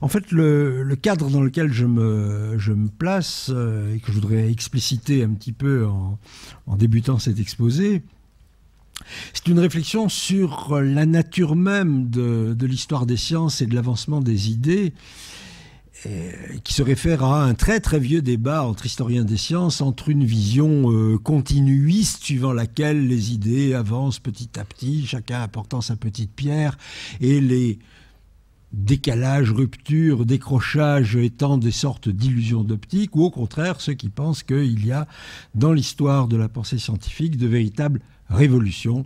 En fait, le cadre dans lequel je me place et que je voudrais expliciter un petit peu en débutant cet exposé, c'est une réflexion sur la nature même de l'histoire des sciences et de l'avancement des idées, qui se réfère à un très très vieux débat entre historiens des sciences, entre une vision continuiste suivant laquelle les idées avancent petit à petit, chacun apportant sa petite pierre, et les décalages, ruptures, décrochages étant des sortes d'illusions d'optique, ou au contraire ceux qui pensent qu'il y a dans l'histoire de la pensée scientifique de véritables révolutions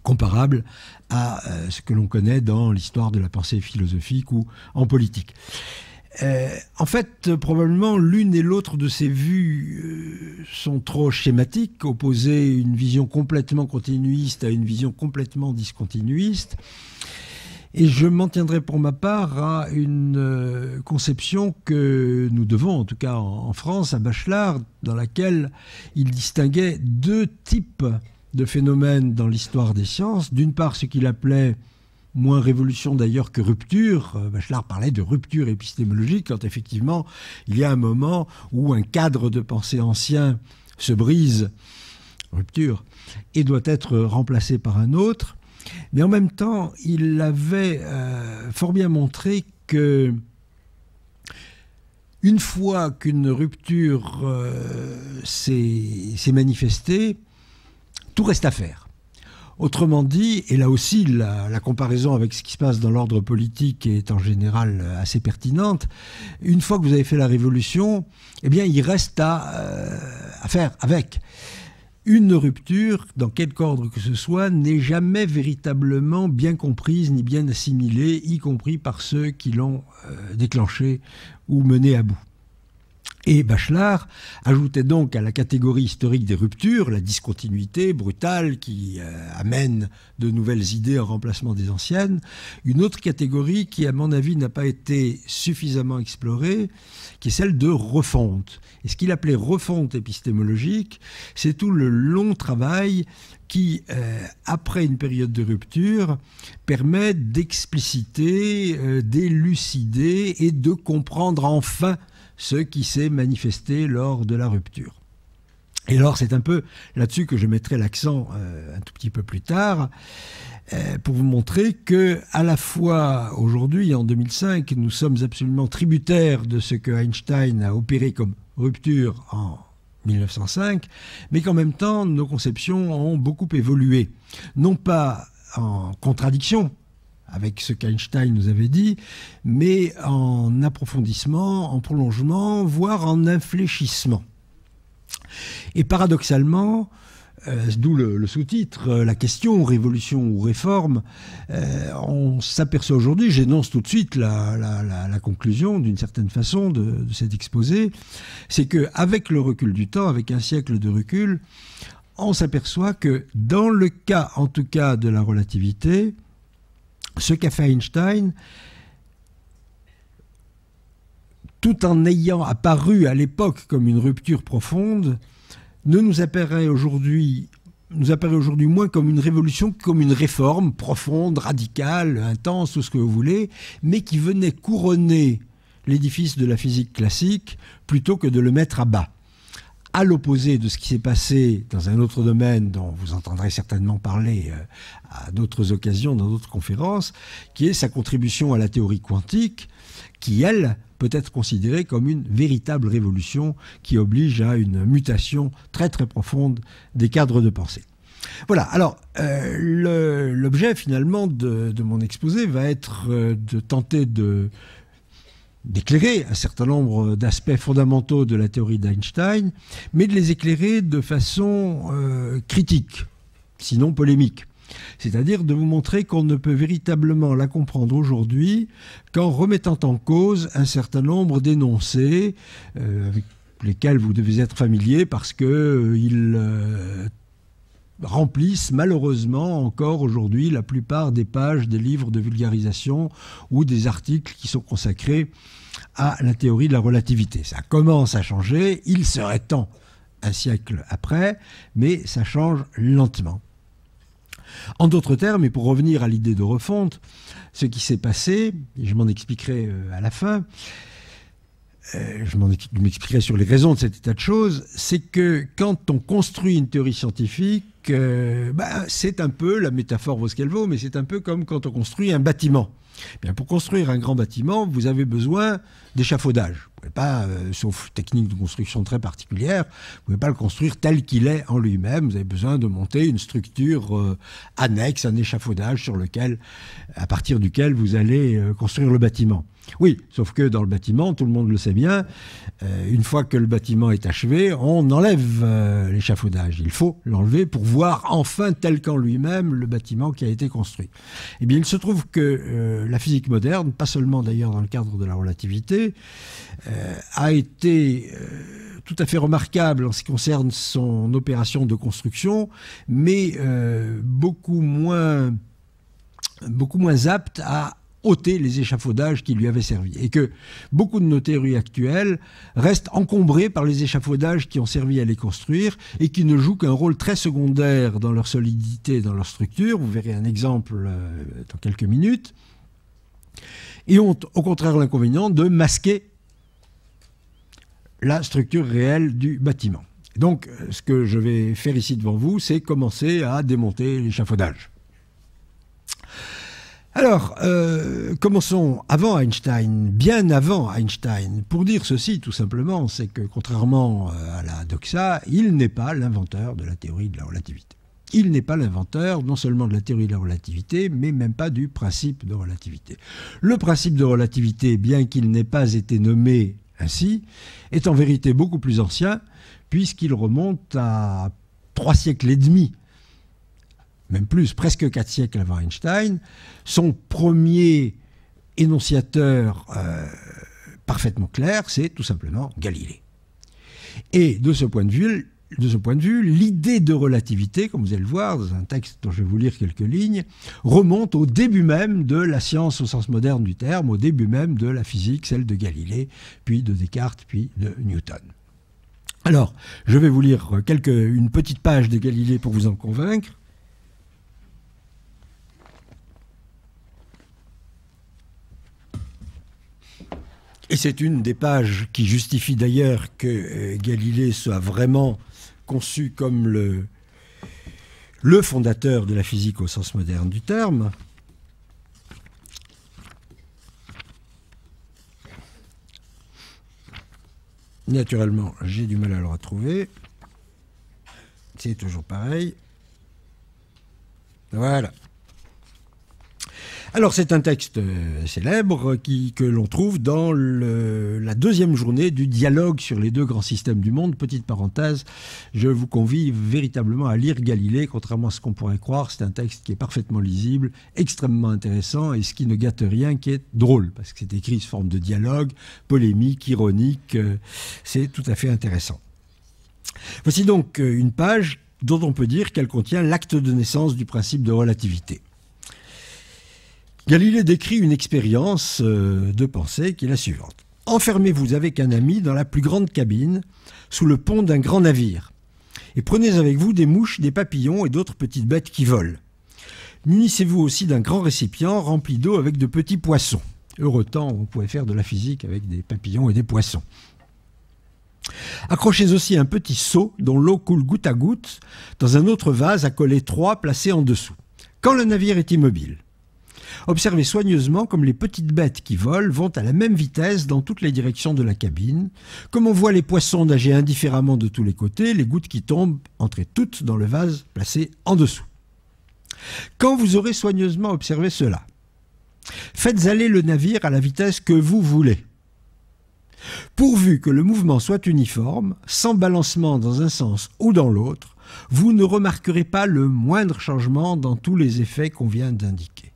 comparables à ce que l'on connaît dans l'histoire de la pensée philosophique ou en politique. En fait, probablement, l'une et l'autre de ces vues sont trop schématiques. Opposer une vision complètement continuiste à une vision complètement discontinuiste. Et je m'en tiendrai pour ma part à une conception que nous devons, en tout cas en France, à Bachelard, dans laquelle il distinguait deux types de phénomènes dans l'histoire des sciences. D'une part, ce qu'il appelait, moins révolution d'ailleurs que rupture, Bachelard parlait de rupture épistémologique, quand effectivement il y a un moment où un cadre de pensée ancien se brise, rupture, et doit être remplacé par un autre. Mais en même temps, il avait fort bien montré que une fois qu'une rupture s'est manifestée, tout reste à faire. Autrement dit, et là aussi la comparaison avec ce qui se passe dans l'ordre politique est en général assez pertinente, une fois que vous avez fait la révolution, eh bien il reste à faire avec. Une rupture, dans quelque ordre que ce soit, n'est jamais véritablement bien comprise ni bien assimilée, y compris par ceux qui l'ont déclenchée ou menée à bout. Et Bachelard ajoutait donc à la catégorie historique des ruptures, la discontinuité brutale qui amène de nouvelles idées en remplacement des anciennes, une autre catégorie qui, à mon avis, n'a pas été suffisamment explorée, qui est celle de refonte. Et ce qu'il appelait refonte épistémologique, c'est tout le long travail qui, après une période de rupture, permet d'expliciter, d'élucider et de comprendre enfin ce qui s'est manifesté lors de la rupture. Et alors c'est un peu là-dessus que je mettrai l'accent un tout petit peu plus tard, pour vous montrer que à la fois aujourd'hui, en 2005, nous sommes absolument tributaires de ce que Einstein a opéré comme rupture en 1905, mais qu'en même temps nos conceptions ont beaucoup évolué, non pas en contradiction avec ce qu'Einstein nous avait dit, mais en approfondissement, en prolongement, voire en infléchissement. Et paradoxalement, d'où le sous-titre, la question révolution ou réforme, on s'aperçoit aujourd'hui, j'énonce tout de suite la conclusion d'une certaine façon de cet exposé, c'est qu'avec le recul du temps, avec un siècle de recul, on s'aperçoit que dans le cas, en tout cas, de la relativité, ce qu'a fait Einstein, tout en ayant apparu à l'époque comme une rupture profonde, nous apparaît aujourd'hui moins comme une révolution que comme une réforme profonde, radicale, intense, tout ce que vous voulez, mais qui venait couronner l'édifice de la physique classique plutôt que de le mettre à bas. À l'opposé de ce qui s'est passé dans un autre domaine dont vous entendrez certainement parler à d'autres occasions, dans d'autres conférences, qui est sa contribution à la théorie quantique, qui, elle, peut être considérée comme une véritable révolution qui oblige à une mutation très très profonde des cadres de pensée. Voilà, alors l'objet finalement de mon exposé va être de tenter d'éclairer un certain nombre d'aspects fondamentaux de la théorie d'Einstein, mais de les éclairer de façon critique, sinon polémique. C'est-à-dire de vous montrer qu'on ne peut véritablement la comprendre aujourd'hui qu'en remettant en cause un certain nombre d'énoncés avec lesquels vous devez être familier parce qu'ils remplissent malheureusement encore aujourd'hui la plupart des pages des livres de vulgarisation ou des articles qui sont consacrés à la théorie de la relativité. Ça commence à changer, il serait temps un siècle après, mais ça change lentement. En d'autres termes, et pour revenir à l'idée de refonte, ce qui s'est passé, et je m'en expliquerai à la fin, je m'expliquerai sur les raisons de cet état de choses, c'est que quand on construit une théorie scientifique, c'est un peu, la métaphore vaut ce qu'elle vaut, mais c'est un peu comme quand on construit un bâtiment. Bien, pour construire un grand bâtiment, vous avez besoin d'échafaudage. Vous ne pouvez pas, sauf technique de construction très particulière, vous ne pouvez pas le construire tel qu'il est en lui-même. Vous avez besoin de monter une structure annexe, un échafaudage à partir duquel vous allez construire le bâtiment. Oui, sauf que dans le bâtiment, tout le monde le sait bien, une fois que le bâtiment est achevé, on enlève l'échafaudage. Il faut l'enlever pour voir enfin tel qu'en lui-même le bâtiment qui a été construit. Eh bien, il se trouve que la physique moderne, pas seulement d'ailleurs dans le cadre de la relativité, a été tout à fait remarquable en ce qui concerne son opération de construction, mais beaucoup moins apte à ôter les échafaudages qui lui avaient servi. Et que beaucoup de nos théories actuelles restent encombrées par les échafaudages qui ont servi à les construire et qui ne jouent qu'un rôle très secondaire dans leur solidité, dans leur structure. Vous verrez un exemple dans quelques minutes. Et ont au contraire l'inconvénient de masquer la structure réelle du bâtiment. Donc, ce que je vais faire ici devant vous, c'est commencer à démonter l'échafaudage. Alors, commençons avant Einstein, bien avant Einstein, pour dire ceci tout simplement, c'est que contrairement à la doxa, il n'est pas l'inventeur de la théorie de la relativité. Il n'est pas l'inventeur non seulement de la théorie de la relativité, mais même pas du principe de relativité. Le principe de relativité, bien qu'il n'ait pas été nommé ainsi, est en vérité beaucoup plus ancien, puisqu'il remonte à 3 siècles et demi, même plus, presque 4 siècles avant Einstein. Son premier énonciateur parfaitement clair, c'est tout simplement Galilée. Et de ce point de vue, l'idée de relativité, comme vous allez le voir dans un texte dont je vais vous lire quelques lignes, remonte au début même de la science au sens moderne du terme, au début même de la physique, celle de Galilée, puis de Descartes, puis de Newton. Alors, je vais vous lire une petite page de Galilée pour vous en convaincre. Et c'est une des pages qui justifie d'ailleurs que Galilée soit vraiment conçu comme le fondateur de la physique au sens moderne du terme. Naturellement, j'ai du mal à le retrouver. C'est toujours pareil. Voilà. Alors c'est un texte célèbre que l'on trouve dans la deuxième journée du dialogue sur les deux grands systèmes du monde. Petite parenthèse, je vous convie véritablement à lire Galilée, contrairement à ce qu'on pourrait croire. C'est un texte qui est parfaitement lisible, extrêmement intéressant et ce qui ne gâte rien, qui est drôle, parce que c'est écrit sous forme de dialogue, polémique, ironique, c'est tout à fait intéressant. Voici donc une page dont on peut dire qu'elle contient l'acte de naissance du principe de relativité. Galilée décrit une expérience de pensée qui est la suivante. Enfermez-vous avec un ami dans la plus grande cabine, sous le pont d'un grand navire, et prenez avec vous des mouches, des papillons et d'autres petites bêtes qui volent. Munissez-vous aussi d'un grand récipient rempli d'eau avec de petits poissons. Heureux temps où on pouvait faire de la physique avec des papillons et des poissons. Accrochez aussi un petit seau dont l'eau coule goutte à goutte dans un autre vase accolé étroit placé en dessous. Quand le navire est immobile, observez soigneusement comme les petites bêtes qui volent vont à la même vitesse dans toutes les directions de la cabine, comme on voit les poissons nager indifféremment de tous les côtés, les gouttes qui tombent entrez toutes dans le vase placé en dessous. Quand vous aurez soigneusement observé cela, faites aller le navire à la vitesse que vous voulez. Pourvu que le mouvement soit uniforme, sans balancement dans un sens ou dans l'autre, vous ne remarquerez pas le moindre changement dans tous les effets qu'on vient d'indiquer.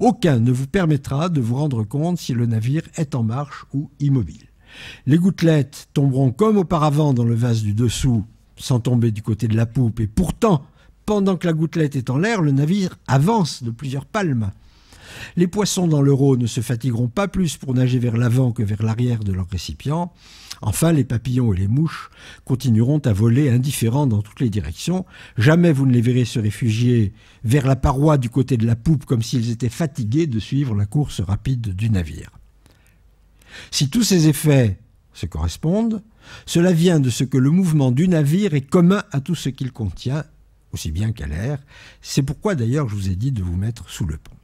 Aucun ne vous permettra de vous rendre compte si le navire est en marche ou immobile. Les gouttelettes tomberont comme auparavant dans le vase du dessous, sans tomber du côté de la poupe, et pourtant, pendant que la gouttelette est en l'air, le navire avance de plusieurs palmes. Les poissons dans l'Euro ne se fatigueront pas plus pour nager vers l'avant que vers l'arrière de leur récipient. Enfin, les papillons et les mouches continueront à voler indifférents dans toutes les directions. Jamais vous ne les verrez se réfugier vers la paroi du côté de la poupe comme s'ils étaient fatigués de suivre la course rapide du navire. Si tous ces effets se correspondent, cela vient de ce que le mouvement du navire est commun à tout ce qu'il contient, aussi bien qu'à l'air. C'est pourquoi d'ailleurs je vous ai dit de vous mettre sous le pont.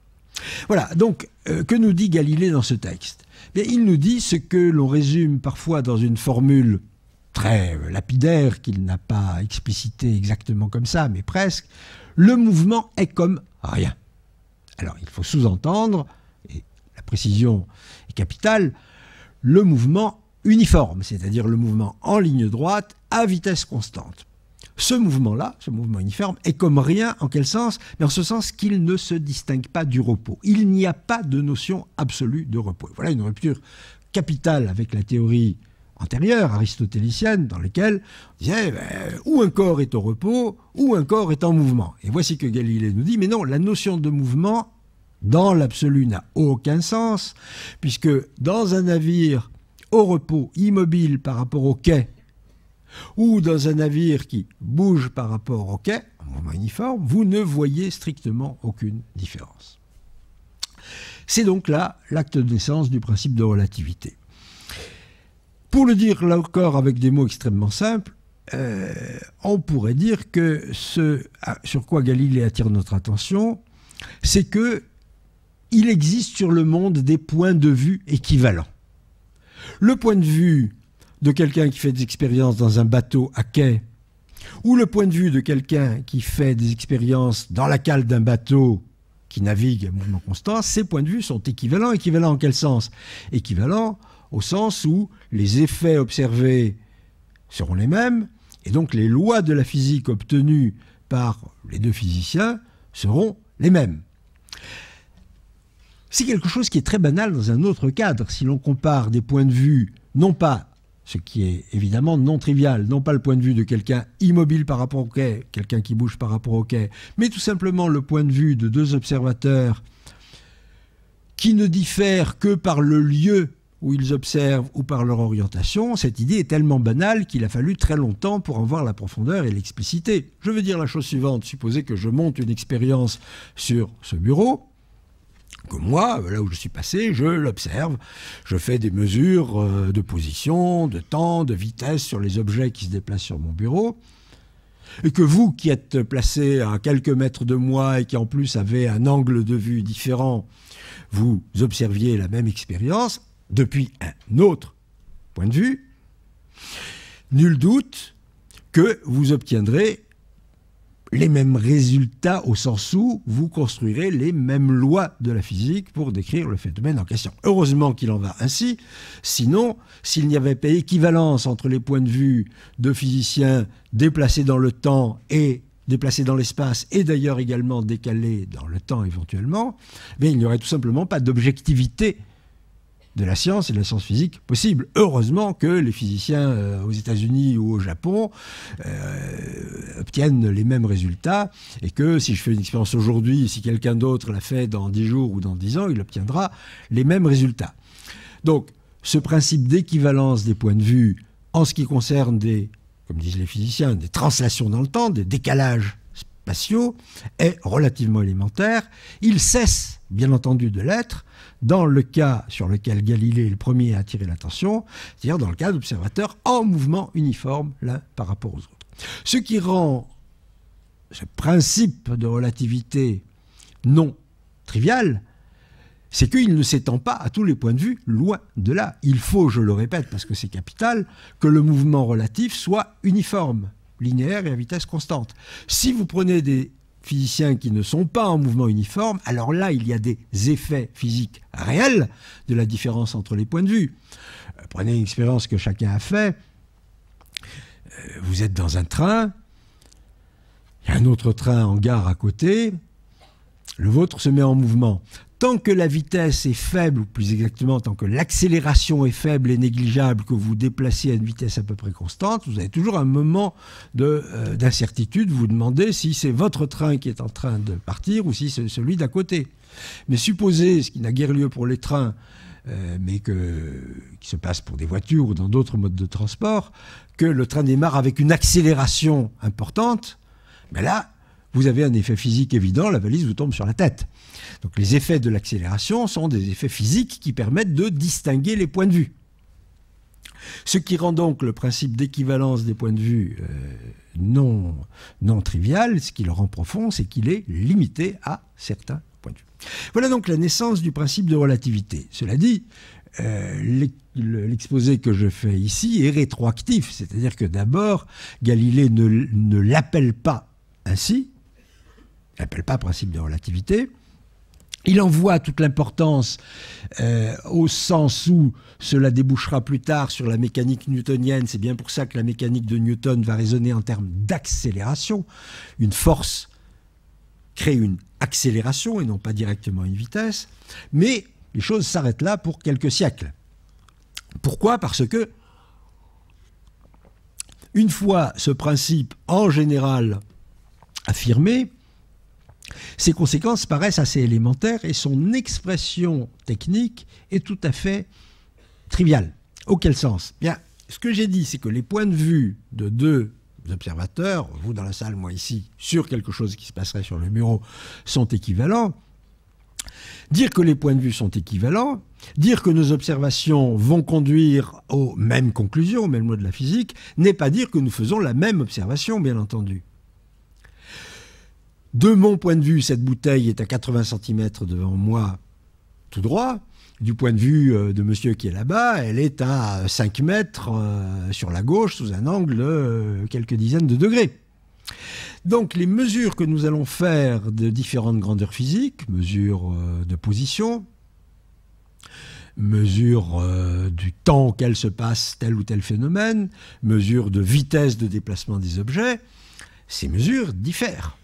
Voilà, donc, que nous dit Galilée dans ce texte ? Bien, il nous dit ce que l'on résume parfois dans une formule très lapidaire, qu'il n'a pas explicité exactement comme ça, mais presque. Le mouvement est comme rien. Alors, il faut sous-entendre, et la précision est capitale, le mouvement uniforme, c'est-à-dire le mouvement en ligne droite à vitesse constante. Ce mouvement-là, ce mouvement uniforme, est comme rien, en quel sens ? Mais en ce sens qu'il ne se distingue pas du repos. Il n'y a pas de notion absolue de repos. Voilà une rupture capitale avec la théorie antérieure, aristotélicienne, dans laquelle on disait ou un corps est au repos, ou un corps est en mouvement. Et voici que Galilée nous dit, mais non, la notion de mouvement, dans l'absolu, n'a aucun sens, puisque dans un navire au repos, immobile par rapport au quai, ou dans un navire qui bouge par rapport au quai, en mouvement uniforme, vous ne voyez strictement aucune différence. C'est donc là l'acte de naissance du principe de relativité. Pour le dire là encore avec des mots extrêmement simples, on pourrait dire que ce sur quoi Galilée attire notre attention, c'est que il existe sur le monde des points de vue équivalents. Le point de vue de quelqu'un qui fait des expériences dans un bateau à quai, ou le point de vue de quelqu'un qui fait des expériences dans la cale d'un bateau qui navigue à mouvement constant, ces points de vue sont équivalents. Équivalents en quel sens ? Équivalents au sens où les effets observés seront les mêmes, et donc les lois de la physique obtenues par les deux physiciens seront les mêmes. C'est quelque chose qui est très banal dans un autre cadre. Si l'on compare des points de vue, non pas, ce qui est évidemment non trivial, non pas le point de vue de quelqu'un immobile par rapport au quai, quelqu'un qui bouge par rapport au quai, mais tout simplement le point de vue de deux observateurs qui ne diffèrent que par le lieu où ils observent ou par leur orientation, cette idée est tellement banale qu'il a fallu très longtemps pour en voir la profondeur et l'expliciter. Je veux dire la chose suivante, supposez que je monte une expérience sur ce bureau, que moi, là où je suis passé, je l'observe, je fais des mesures de position, de temps, de vitesse sur les objets qui se déplacent sur mon bureau, et que vous qui êtes placé à quelques mètres de moi et qui en plus avez un angle de vue différent, vous observiez la même expérience depuis un autre point de vue, nul doute que vous obtiendrez les mêmes résultats au sens où vous construirez les mêmes lois de la physique pour décrire le phénomène en question. Heureusement qu'il en va ainsi, sinon, s'il n'y avait pas équivalence entre les points de vue de physiciens déplacés dans le temps et déplacés dans l'espace, et d'ailleurs également décalés dans le temps éventuellement, mais il n'y aurait tout simplement pas d'objectivité de la science et de la science physique possible. Heureusement que les physiciens aux États-Unis ou au Japon obtiennent les mêmes résultats et que si je fais une expérience aujourd'hui, si quelqu'un d'autre l'a fait dans 10 jours ou dans 10 ans, il obtiendra les mêmes résultats. Donc, ce principe d'équivalence des points de vue en ce qui concerne des, comme disent les physiciens, des translations dans le temps, des décalages spatiaux, est relativement élémentaire. Il cesse, bien entendu, de l'être dans le cas sur lequel Galilée est le premier à attirer l'attention, c'est-à-dire dans le cas d'observateurs en mouvement uniforme l'un par rapport aux autres. Ce qui rend ce principe de relativité non trivial, c'est qu'il ne s'étend pas à tous les points de vue, loin de là. Il faut, je le répète parce que c'est capital, que le mouvement relatif soit uniforme, linéaire et à vitesse constante. Si vous prenez des physiciens qui ne sont pas en mouvement uniforme, alors là, il y a des effets physiques réels de la différence entre les points de vue. Prenez une expérience que chacun a fait. Vous êtes dans un train, il y a un autre train en gare à côté, le vôtre se met en mouvement. tant que la vitesse est faible, ou plus exactement, tant que l'accélération est faible et négligeable, que vous déplacez à une vitesse à peu près constante, vous avez toujours un moment d'incertitude. Vous vous demandez si c'est votre train qui est en train de partir ou si c'est celui d'à côté. Mais supposez, ce qui n'a guère lieu pour les trains, mais qui se passe pour des voitures ou dans d'autres modes de transport, que le train démarre avec une accélération importante, mais là, vous avez un effet physique évident, la valise vous tombe sur la tête. Donc les effets de l'accélération sont des effets physiques qui permettent de distinguer les points de vue. Ce qui rend donc le principe d'équivalence des points de vue non trivial, ce qui le rend profond, c'est qu'il est limité à certains points de vue. Voilà donc la naissance du principe de relativité. Cela dit, l'exposé que je fais ici est rétroactif, c'est-à-dire que d'abord, Galilée ne l'appelle pas ainsi, il n'appelle pas principe de relativité. Il en voit toute l'importance au sens où cela débouchera plus tard sur la mécanique newtonienne. C'est bien pour ça que la mécanique de Newton va raisonner en termes d'accélération. Une force crée une accélération et non pas directement une vitesse. Mais les choses s'arrêtent là pour quelques siècles. Pourquoi ? Parce que, une fois ce principe en général affirmé, ses conséquences paraissent assez élémentaires et son expression technique est tout à fait triviale. Auquel sens ? Bien, ce que j'ai dit, c'est que les points de vue de deux observateurs, vous dans la salle, moi ici, sur quelque chose qui se passerait sur le bureau, sont équivalents. Dire que les points de vue sont équivalents, dire que nos observations vont conduire aux mêmes conclusions, aux mêmes lois de la physique, n'est pas dire que nous faisons la même observation, bien entendu. De mon point de vue, cette bouteille est à 80 cm devant moi, tout droit. Du point de vue de monsieur qui est là-bas, elle est à 5 mètres sur la gauche, sous un angle de quelques dizaines de degrés. Donc les mesures que nous allons faire de différentes grandeurs physiques, mesures de position, mesures du temps auquel se passe tel ou tel phénomène, mesures de vitesse de déplacement des objets, ces mesures diffèrent.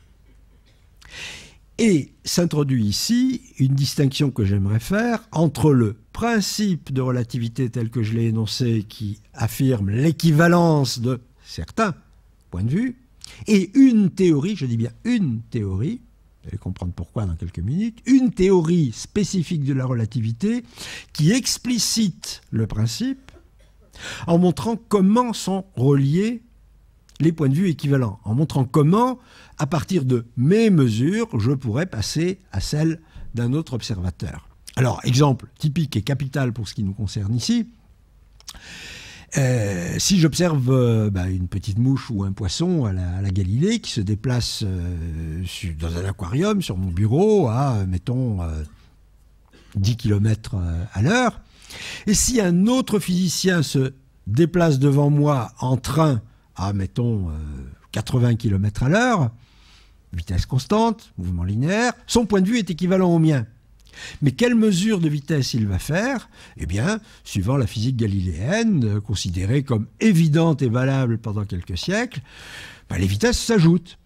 Et s'introduit ici une distinction que j'aimerais faire entre le principe de relativité tel que je l'ai énoncé, qui affirme l'équivalence de certains points de vue, et une théorie, je dis bien une théorie, vous allez comprendre pourquoi dans quelques minutes, une théorie spécifique de la relativité qui explicite le principe en montrant comment sont reliés les points de vue équivalents, en montrant comment, à partir de mes mesures, je pourrais passer à celle d'un autre observateur. Alors, exemple typique et capital pour ce qui nous concerne ici, si j'observe une petite mouche ou un poisson à la Galilée qui se déplace dans un aquarium sur mon bureau à, mettons, 10 km à l'heure, et si un autre physicien se déplace devant moi en train à, mettons, 80 km à l'heure, vitesse constante, mouvement linéaire, son point de vue est équivalent au mien. Mais quelle mesure de vitesse il va faire ? Eh bien, suivant la physique galiléenne, considérée comme évidente et valable pendant quelques siècles, les vitesses s'ajoutent,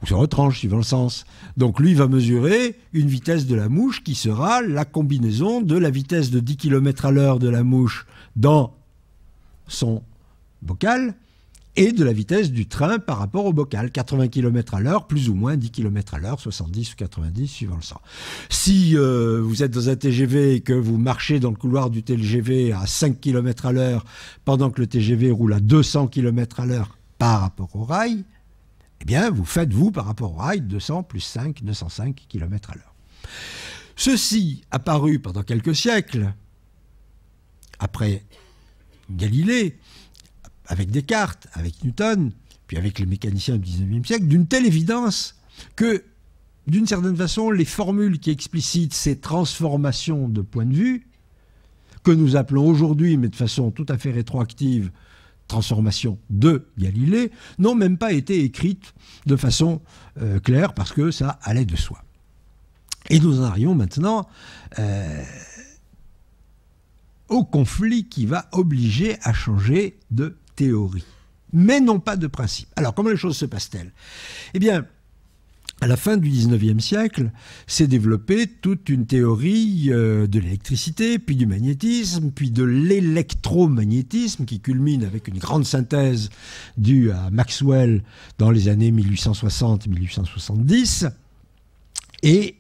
ou se retranchent suivant le sens. Donc lui va mesurer une vitesse de la mouche qui sera la combinaison de la vitesse de 10 km à l'heure de la mouche dans son bocal et de la vitesse du train par rapport au bocal, 80 km à l'heure, plus ou moins 10 km à l'heure, 70 ou 90, suivant le sens. Si vous êtes dans un TGV et que vous marchez dans le couloir du TGV à 5 km à l'heure pendant que le TGV roule à 200 km à l'heure par rapport au rail, eh bien, vous faites, vous, par rapport au rail, 200 plus 5, 205 km à l'heure. Ceci apparu pendant quelques siècles, après Galilée, avec Descartes, avec Newton, puis avec les mécaniciens du XIXe siècle, d'une telle évidence que, d'une certaine façon, les formules qui explicitent ces transformations de point de vue, que nous appelons aujourd'hui, mais de façon tout à fait rétroactive, transformation de Galilée, n'ont même pas été écrites de façon claire, parce que ça allait de soi. Et nous en arrivons maintenant au conflit qui va obliger à changer de théorie, mais non pas de principe. Alors, comment les choses se passent-elles ? Eh bien, à la fin du XIXe siècle, s'est développée toute une théorie de l'électricité, puis du magnétisme, puis de l'électromagnétisme, qui culmine avec une grande synthèse due à Maxwell dans les années 1860-1870, et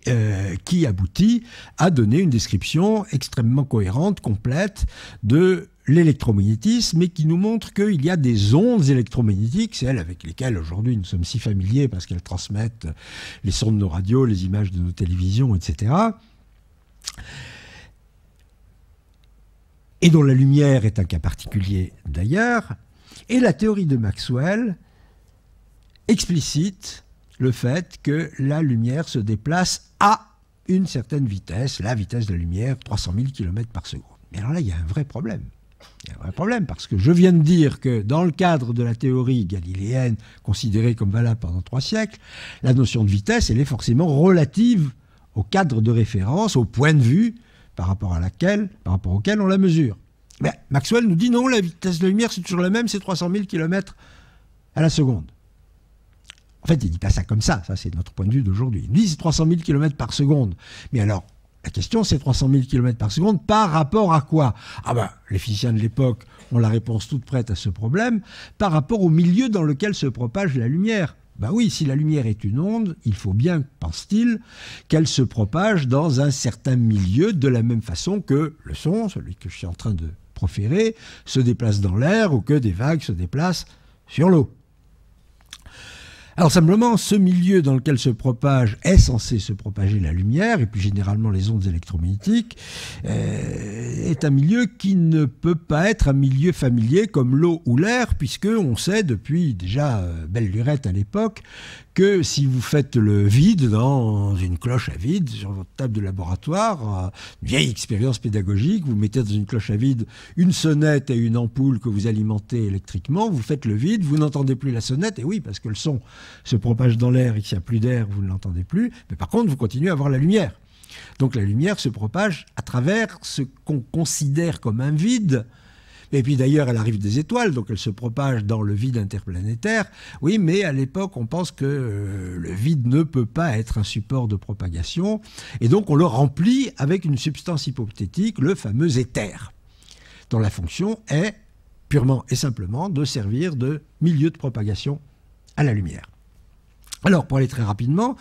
qui aboutit à donner une description extrêmement cohérente, complète de l'électromagnétisme, mais qui nous montre qu'il y a des ondes électromagnétiques, celles avec lesquelles aujourd'hui nous sommes si familiers parce qu'elles transmettent les sons de nos radios, les images de nos télévisions, etc. Et dont la lumière est un cas particulier d'ailleurs. Et la théorie de Maxwell explicite le fait que la lumière se déplace à une certaine vitesse, la vitesse de la lumière, 300 000 km par seconde. Mais alors là, il y a un vrai problème. Il y a un vrai problème, parce que je viens de dire que dans le cadre de la théorie galiléenne, considérée comme valable pendant 3 siècles, la notion de vitesse, elle est forcément relative au cadre de référence, au point de vue par rapport auquel on la mesure. Mais Maxwell nous dit non, la vitesse de la lumière, c'est toujours la même, c'est 300 000 km à la seconde. En fait, il ne dit pas ça comme ça c'est notre point de vue d'aujourd'hui. Il dit c'est 300 000 km par seconde. Mais alors, la question, c'est 300 000 km par seconde par rapport à quoi? Ah ben, les physiciens de l'époque ont la réponse toute prête à ce problème, par rapport au milieu dans lequel se propage la lumière. Ben oui, si la lumière est une onde, il faut bien, pense-t-il, qu'elle se propage dans un certain milieu, de la même façon que le son, celui que je suis en train de proférer, se déplace dans l'air ou que des vagues se déplacent sur l'eau. Alors simplement, ce milieu dans lequel est censé se propager la lumière, et puis généralement les ondes électromagnétiques, est un milieu qui ne peut pas être un milieu familier comme l'eau ou l'air, puisque on sait depuis déjà belle lurette à l'époque que si vous faites le vide dans une cloche à vide sur votre table de laboratoire, une vieille expérience pédagogique, vous mettez dans une cloche à vide une sonnette et une ampoule que vous alimentez électriquement, vous faites le vide, vous n'entendez plus la sonnette, et oui, parce que le son se propage dans l'air et qu'il n'y a plus d'air, vous ne l'entendez plus, mais par contre, vous continuez à avoir la lumière. Donc la lumière se propage à travers ce qu'on considère comme un vide. Et puis d'ailleurs, elle arrive des étoiles, donc elle se propage dans le vide interplanétaire. Oui, mais à l'époque, on pense que le vide ne peut pas être un support de propagation. Et donc on le remplit avec une substance hypothétique, le fameux éther, dont la fonction est purement et simplement de servir de milieu de propagation à la lumière. Alors, pour aller très rapidement,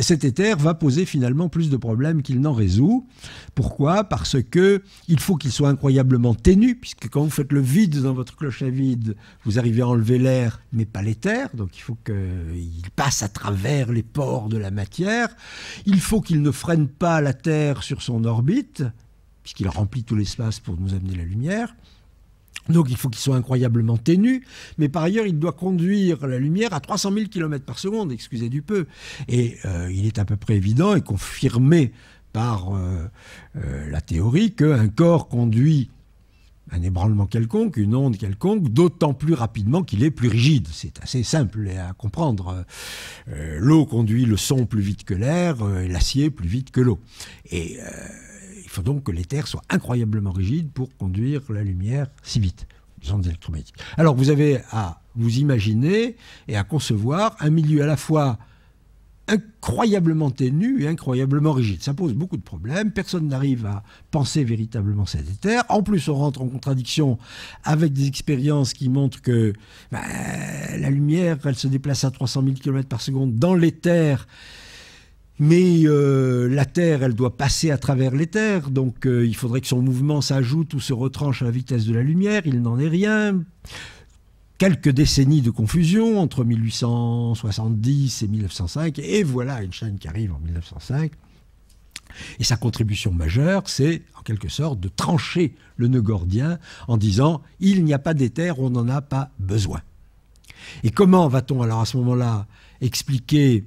cet éther va poser finalement plus de problèmes qu'il n'en résout. Pourquoi? Parce qu'il faut qu'il soit incroyablement ténu, puisque quand vous faites le vide dans votre cloche à vide, vous arrivez à enlever l'air, mais pas l'éther. Donc il faut qu'il passe à travers les pores de la matière. Il faut qu'il ne freine pas la Terre sur son orbite, puisqu'il remplit tout l'espace pour nous amener la lumière. Donc il faut qu'il soit incroyablement ténu, mais par ailleurs il doit conduire la lumière à 300 000 km par seconde, excusez du peu. Et il est à peu près évident et confirmé par la théorie qu'un corps conduit un ébranlement quelconque, une onde quelconque, d'autant plus rapidement qu'il est plus rigide. C'est assez simple à comprendre. L'eau conduit le son plus vite que l'air, et l'acier plus vite que l'eau. Et il faut donc que l'éther soit incroyablement rigide pour conduire la lumière si vite, les ondes électromagnétiques. Alors vous avez à vous imaginer et à concevoir un milieu à la fois incroyablement ténu et incroyablement rigide. Ça pose beaucoup de problèmes, personne n'arrive à penser véritablement cet éther. En plus, on rentre en contradiction avec des expériences qui montrent que la lumière, elle se déplace à 300 000 km par seconde dans l'éther. Mais la Terre, elle doit passer à travers l'éther, donc il faudrait que son mouvement s'ajoute ou se retranche à la vitesse de la lumière. Il n'en est rien. Quelques décennies de confusion entre 1870 et 1905, et voilà Einstein qui arrive en 1905. Et sa contribution majeure, c'est en quelque sorte de trancher le nœud gordien en disant « il n'y a pas d'éther, on n'en a pas besoin ». Et comment va-t-on alors à ce moment-là expliquer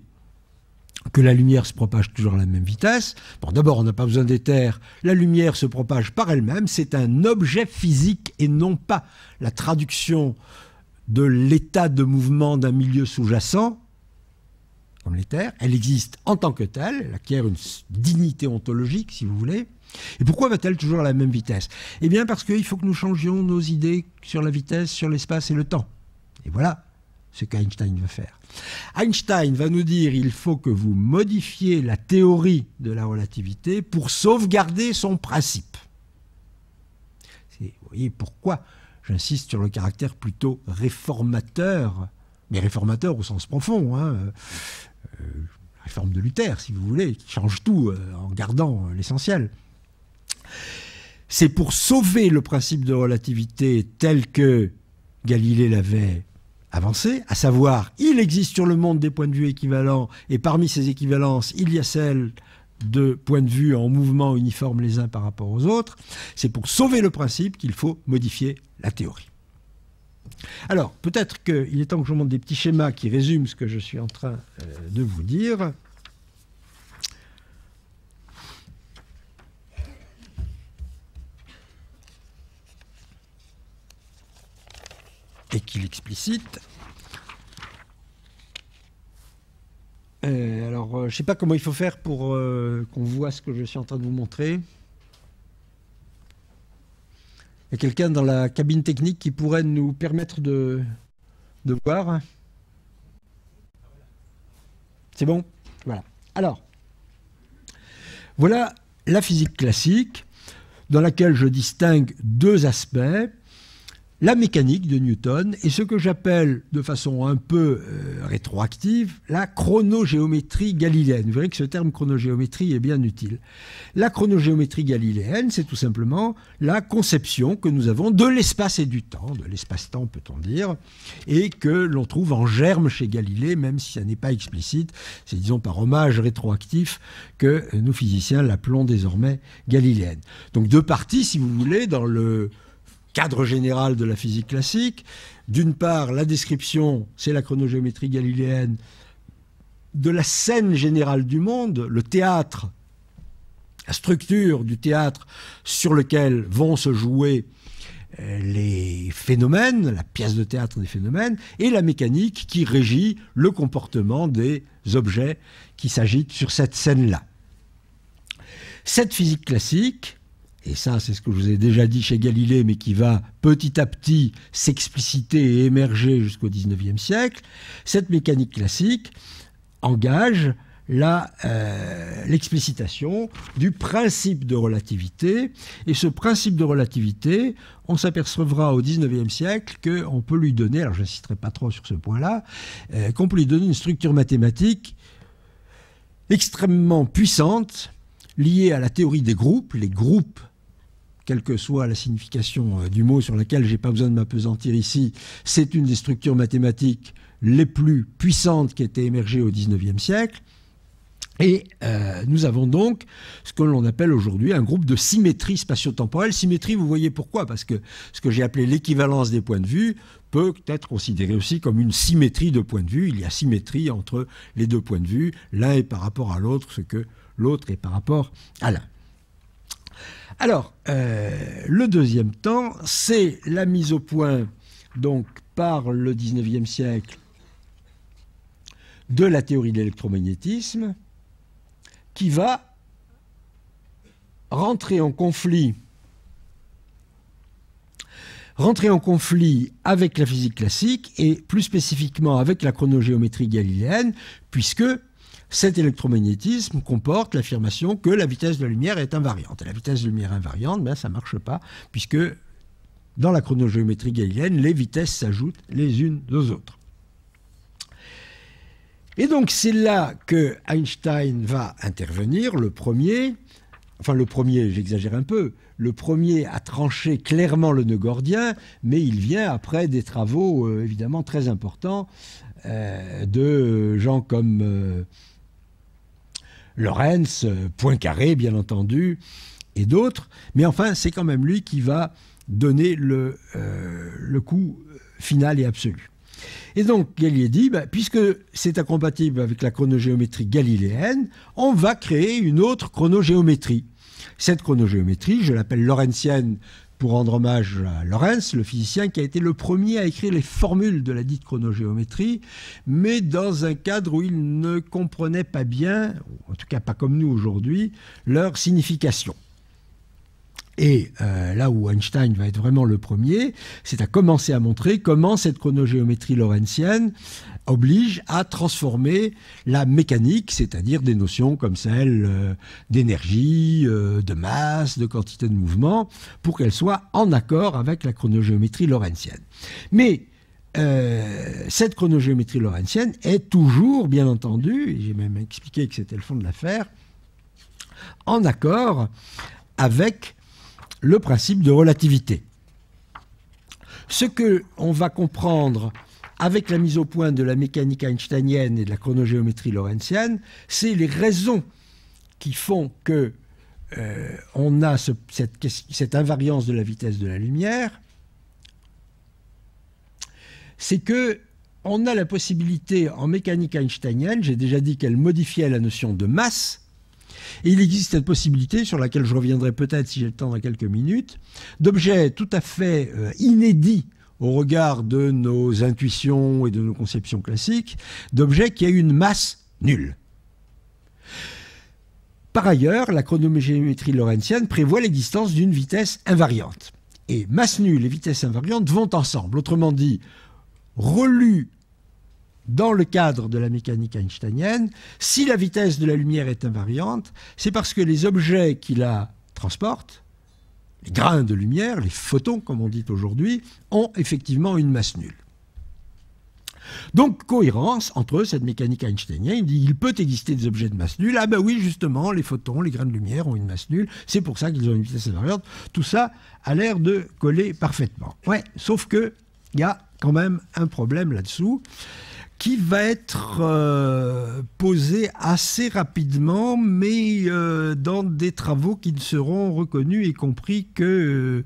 que la lumière se propage toujours à la même vitesse? Bon, d'abord, on n'a pas besoin d'éther. La lumière se propage par elle-même. C'est un objet physique et non pas la traduction de l'état de mouvement d'un milieu sous-jacent, comme l'éther. Elle existe en tant que telle. Elle acquiert une dignité ontologique, si vous voulez. Et pourquoi va-t-elle toujours à la même vitesse? Eh bien, parce qu'il faut que nous changions nos idées sur la vitesse, sur l'espace et le temps. Et voilà ce qu'Einstein va faire. Einstein va nous dire il faut que vous modifiez la théorie de la relativité pour sauvegarder son principe. Vous voyez pourquoi j'insiste sur le caractère plutôt réformateur, mais réformateur au sens profond, hein, réforme de Luther, si vous voulez, qui change tout en gardant l'essentiel. C'est pour sauver le principe de relativité tel que Galilée l'avait avancé, à savoir, il existe sur le monde des points de vue équivalents, et parmi ces équivalences, il y a celles de points de vue en mouvement uniforme les uns par rapport aux autres. C'est pour sauver le principe qu'il faut modifier la théorie. Alors, peut-être qu'il est temps que je vous montre des petits schémas qui résument ce que je suis en train de vous dire. Et qui l'explicite. Alors, je ne sais pas comment il faut faire pour qu'on voit ce que je suis en train de vous montrer. Il y a quelqu'un dans la cabine technique qui pourrait nous permettre de voir. C'est bon? Voilà. Alors, voilà la physique classique dans laquelle je distingue deux aspects. La mécanique de Newton et ce que j'appelle de façon un peu rétroactive la chronogéométrie galiléenne. Vous verrez que ce terme chronogéométrie est bien utile. La chronogéométrie galiléenne, c'est tout simplement la conception que nous avons de l'espace et du temps, de l'espace-temps peut-on dire, et que l'on trouve en germe chez Galilée, même si ça n'est pas explicite. C'est disons par hommage rétroactif que nous physiciens l'appelons désormais galiléenne. Donc deux parties, si vous voulez, dans le cadre général de la physique classique. D'une part, la description, c'est la chronogéométrie galiléenne, de la scène générale du monde, le théâtre, la structure du théâtre sur lequel vont se jouer les phénomènes, la pièce de théâtre des phénomènes, et la mécanique qui régit le comportement des objets qui s'agitent sur cette scène-là. Cette physique classique, et ça c'est ce que je vous ai déjà dit chez Galilée, mais qui va petit à petit s'expliciter et émerger jusqu'au XIXe siècle, cette mécanique classique engage l'explicitation du principe de relativité. Et ce principe de relativité, on s'apercevra au XIXe siècle qu'on peut lui donner, alors je n'insisterai pas trop sur ce point-là, qu'on peut lui donner une structure mathématique extrêmement puissante, liée à la théorie des groupes. Les groupes, quelle que soit la signification du mot sur laquelle je n'ai pas besoin de m'appesantir ici, c'est une des structures mathématiques les plus puissantes qui a été émergée au XIXe siècle. Et nous avons donc ce que l'on appelle aujourd'hui un groupe de symétrie spatio-temporelle. Symétrie, vous voyez pourquoi? Parce que ce que j'ai appelé l'équivalence des points de vue peut être considéré aussi comme une symétrie de points de vue. Il y a symétrie entre les deux points de vue. L'un est par rapport à l'autre, ce que l'autre est par rapport à l'un. Alors, le deuxième temps, c'est la mise au point, donc, par le XIXe siècle, de la théorie de l'électromagnétisme, qui va rentrer en conflit avec la physique classique et plus spécifiquement avec la chronogéométrie galiléenne, puisque cet électromagnétisme comporte l'affirmation que la vitesse de la lumière est invariante. Et la vitesse de la lumière invariante, ben, ça ne marche pas, puisque dans la chronogéométrie galiléenne, les vitesses s'ajoutent les unes aux autres. Et donc c'est là que Einstein va intervenir, le premier, j'exagère un peu, le premier à trancher clairement le nœud gordien, mais il vient après des travaux évidemment très importants de gens comme Lorentz, Poincaré bien entendu, et d'autres, mais enfin c'est quand même lui qui va donner le coup final et absolu. Et donc Galilée dit, puisque c'est incompatible avec la chronogéométrie galiléenne, on va créer une autre chronogéométrie. Cette chronogéométrie, je l'appelle lorentzienne pour rendre hommage à Lorentz, le physicien qui a été le premier à écrire les formules de la dite chronogéométrie, mais dans un cadre où il ne comprenait pas bien, en tout cas pas comme nous aujourd'hui, leur signification. Et là où Einstein va être vraiment le premier, c'est à commencer à montrer comment cette chronogéométrie lorentzienne oblige à transformer la mécanique, c'est-à-dire des notions comme celle d'énergie, de masse, de quantité de mouvement, pour qu'elles soient en accord avec la chronogéométrie lorentzienne. Mais cette chronogéométrie lorentzienne est toujours, bien entendu, et j'ai même expliqué que c'était le fond de l'affaire, en accord avec le principe de relativité. Ce qu'on va comprendre avec la mise au point de la mécanique einsteinienne et de la chronogéométrie lorentzienne, c'est les raisons qui font que on a cette invariance de la vitesse de la lumière. C'est que on a la possibilité en mécanique einsteinienne, j'ai déjà dit qu'elle modifiait la notion de masse, et il existe cette possibilité, sur laquelle je reviendrai peut-être si j'ai le temps dans quelques minutes, d'objets tout à fait inédits au regard de nos intuitions et de nos conceptions classiques, d'objets qui aient une masse nulle. Par ailleurs, la chronogéométrie lorentzienne prévoit l'existence d'une vitesse invariante. Et masse nulle et vitesse invariante vont ensemble. Autrement dit, relus dans le cadre de la mécanique einsteinienne, si la vitesse de la lumière est invariante, c'est parce que les objets qui la transportent, les grains de lumière, les photons comme on dit aujourd'hui, ont effectivement une masse nulle. Donc, cohérence entre cette mécanique einsteinienne. Il dit il peut exister des objets de masse nulle. Ah ben oui, justement, les photons, les grains de lumière ont une masse nulle. C'est pour ça qu'ils ont une vitesse invariante. Tout ça a l'air de coller parfaitement. Ouais, sauf que il y a quand même un problème là-dessous qui va être posé assez rapidement, mais dans des travaux qui ne seront reconnus et compris que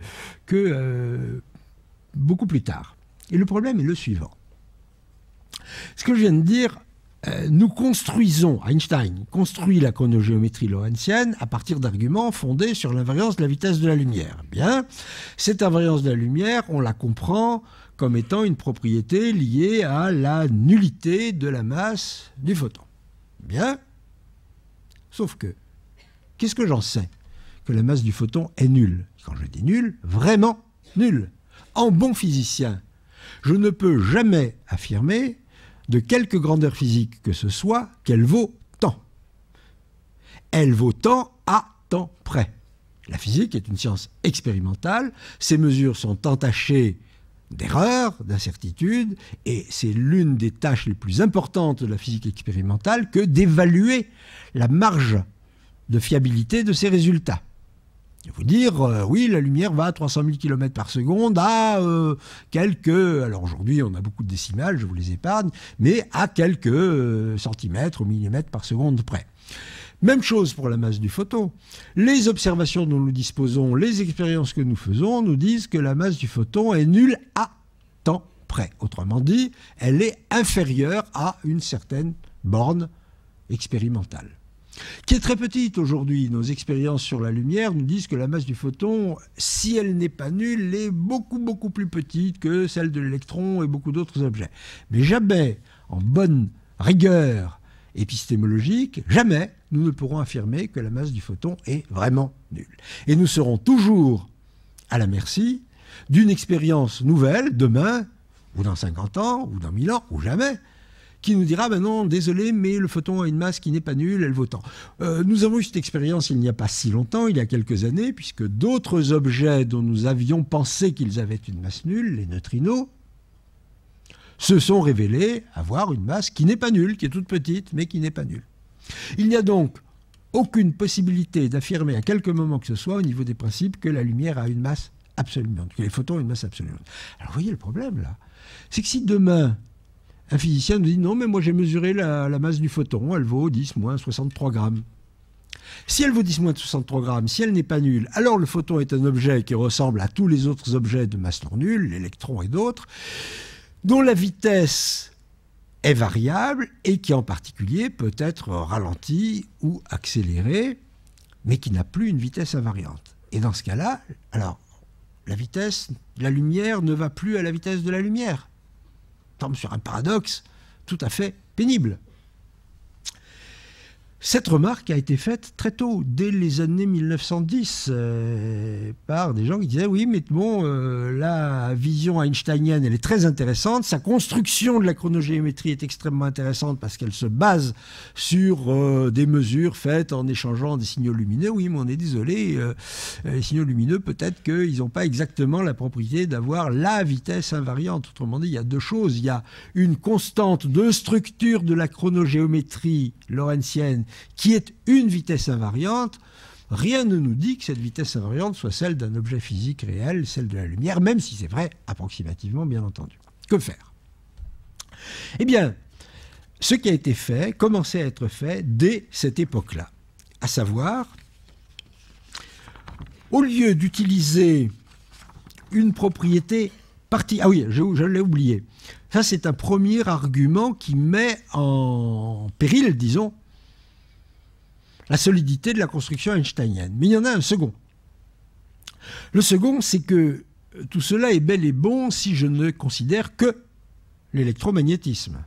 beaucoup plus tard. Et le problème est le suivant. Ce que je viens de dire, nous construisons, Einstein construit la chronogéométrie lorentzienne à partir d'arguments fondés sur l'invariance de la vitesse de la lumière. Bien, cette invariance de la lumière, on la comprend comme étant une propriété liée à la nullité de la masse du photon. Bien, sauf que, qu'est-ce que j'en sais? Que la masse du photon est nulle. Quand je dis nulle, vraiment nulle. En bon physicien, je ne peux jamais affirmer de quelque grandeur physique que ce soit qu'elle vaut tant. Elle vaut tant à temps près. La physique est une science expérimentale, ses mesures sont entachées d'erreurs, d'incertitudes, et c'est l'une des tâches les plus importantes de la physique expérimentale que d'évaluer la marge de fiabilité de ces résultats. Je vais vous dire, oui, la lumière va à 300 000 km par seconde à quelques... Alors aujourd'hui, on a beaucoup de décimales, je vous les épargne, mais à quelques centimètres ou millimètres par seconde près. Même chose pour la masse du photon. Les observations dont nous disposons, les expériences que nous faisons, nous disent que la masse du photon est nulle à temps près. Autrement dit, elle est inférieure à une certaine borne expérimentale, qui est très petite aujourd'hui. Nos expériences sur la lumière nous disent que la masse du photon, si elle n'est pas nulle, est beaucoup, beaucoup plus petite que celle de l'électron et beaucoup d'autres objets. Mais jamais, en bonne rigueur épistémologique, jamais nous ne pourrons affirmer que la masse du photon est vraiment nulle. Et nous serons toujours à la merci d'une expérience nouvelle, demain, ou dans 50 ans, ou dans 1000 ans, ou jamais, qui nous dira, ben non, désolé, mais le photon a une masse qui n'est pas nulle, elle vaut tant. Nous avons eu cette expérience il n'y a pas si longtemps, il y a quelques années, puisque d'autres objets dont nous avions pensé qu'ils avaient une masse nulle, les neutrinos, se sont révélés avoir une masse qui n'est pas nulle, qui est toute petite, mais qui n'est pas nulle. Il n'y a donc aucune possibilité d'affirmer à quelque moment que ce soit, au niveau des principes, que la lumière a une masse absolument, que les photons ont une masse absolument. Alors vous voyez le problème là, c'est que si demain, un physicien nous dit non, mais moi j'ai mesuré la masse du photon, elle vaut 10 moins 63 grammes. Si elle vaut 10 moins 63 grammes, si elle n'est pas nulle, alors le photon est un objet qui ressemble à tous les autres objets de masse non nulle, l'électron et d'autres, dont la vitesse est variable et qui en particulier peut être ralentie ou accélérée, mais qui n'a plus une vitesse invariante. Et dans ce cas-là, alors, la vitesse de la lumière ne va plus à la vitesse de la lumière. On tombe sur un paradoxe tout à fait pénible. Cette remarque a été faite très tôt, dès les années 1910, par des gens qui disaient oui, mais bon, la vision einsteinienne, elle est très intéressante, sa construction de la chronogéométrie est extrêmement intéressante parce qu'elle se base sur des mesures faites en échangeant des signaux lumineux. Oui, mais on est désolé, les signaux lumineux, peut-être qu'ils n'ont pas exactement la propriété d'avoir la vitesse invariante. Autrement dit, il y a deux choses. Il y a une constante de structure de la chronogéométrie lorentzienne qui est une vitesse invariante. Rien ne nous dit que cette vitesse invariante soit celle d'un objet physique réel, celle de la lumière, même si c'est vrai approximativement, bien entendu. Que faire? Eh bien, ce qui a été fait commençait à être fait dès cette époque-là. À savoir, au lieu d'utiliser une propriété partie... Ah oui, je l'ai oublié. Ça, c'est un premier argument qui met en péril, disons, la solidité de la construction einsteinienne. Mais il y en a un second. Le second, c'est que tout cela est bel et bon si je ne considère que l'électromagnétisme.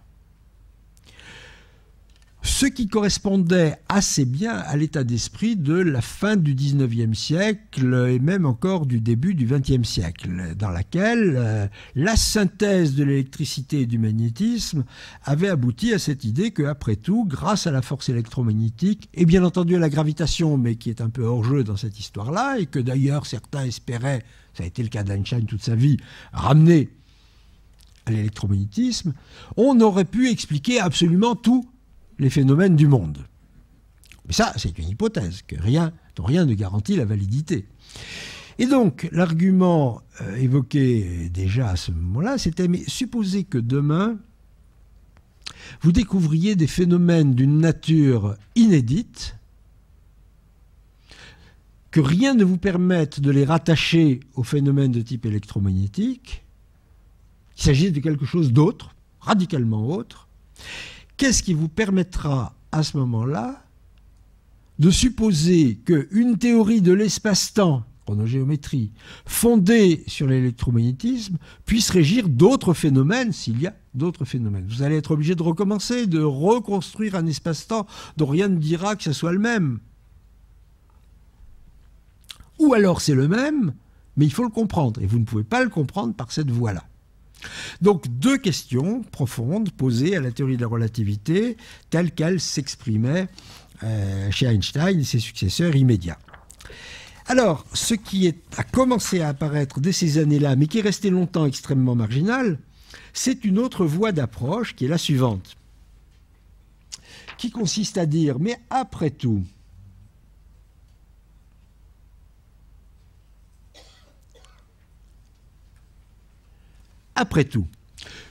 Ce qui correspondait assez bien à l'état d'esprit de la fin du XIXe siècle et même encore du début du XXe siècle, dans laquelle la synthèse de l'électricité et du magnétisme avait abouti à cette idée qu'après tout, grâce à la force électromagnétique, et bien entendu à la gravitation, mais qui est un peu hors-jeu dans cette histoire-là, et que d'ailleurs certains espéraient, ça a été le cas d'Einstein toute sa vie, ramener à l'électromagnétisme, on aurait pu expliquer absolument tout les phénomènes du monde. Mais ça, c'est une hypothèse, dont rien ne garantit la validité. Et donc, l'argument évoqué déjà à ce moment-là, c'était, mais supposez que demain, vous découvriez des phénomènes d'une nature inédite, que rien ne vous permette de les rattacher aux phénomènes de type électromagnétique, qu'il s'agisse de quelque chose d'autre, radicalement autre. Qu'est-ce qui vous permettra à ce moment-là de supposer qu'une théorie de l'espace-temps, chronogéométrie, fondée sur l'électromagnétisme, puisse régir d'autres phénomènes s'il y a d'autres phénomènes? Vous allez être obligé de recommencer, de reconstruire un espace-temps dont rien ne dira que ce soit le même. Ou alors c'est le même, mais il faut le comprendre. Et vous ne pouvez pas le comprendre par cette voie-là. Donc deux questions profondes posées à la théorie de la relativité telle qu'elle s'exprimait chez Einstein et ses successeurs immédiats. Alors, ce qui a commencé à apparaître dès ces années-là, mais qui est resté longtemps extrêmement marginal, c'est une autre voie d'approche qui est la suivante, qui consiste à dire, mais après tout,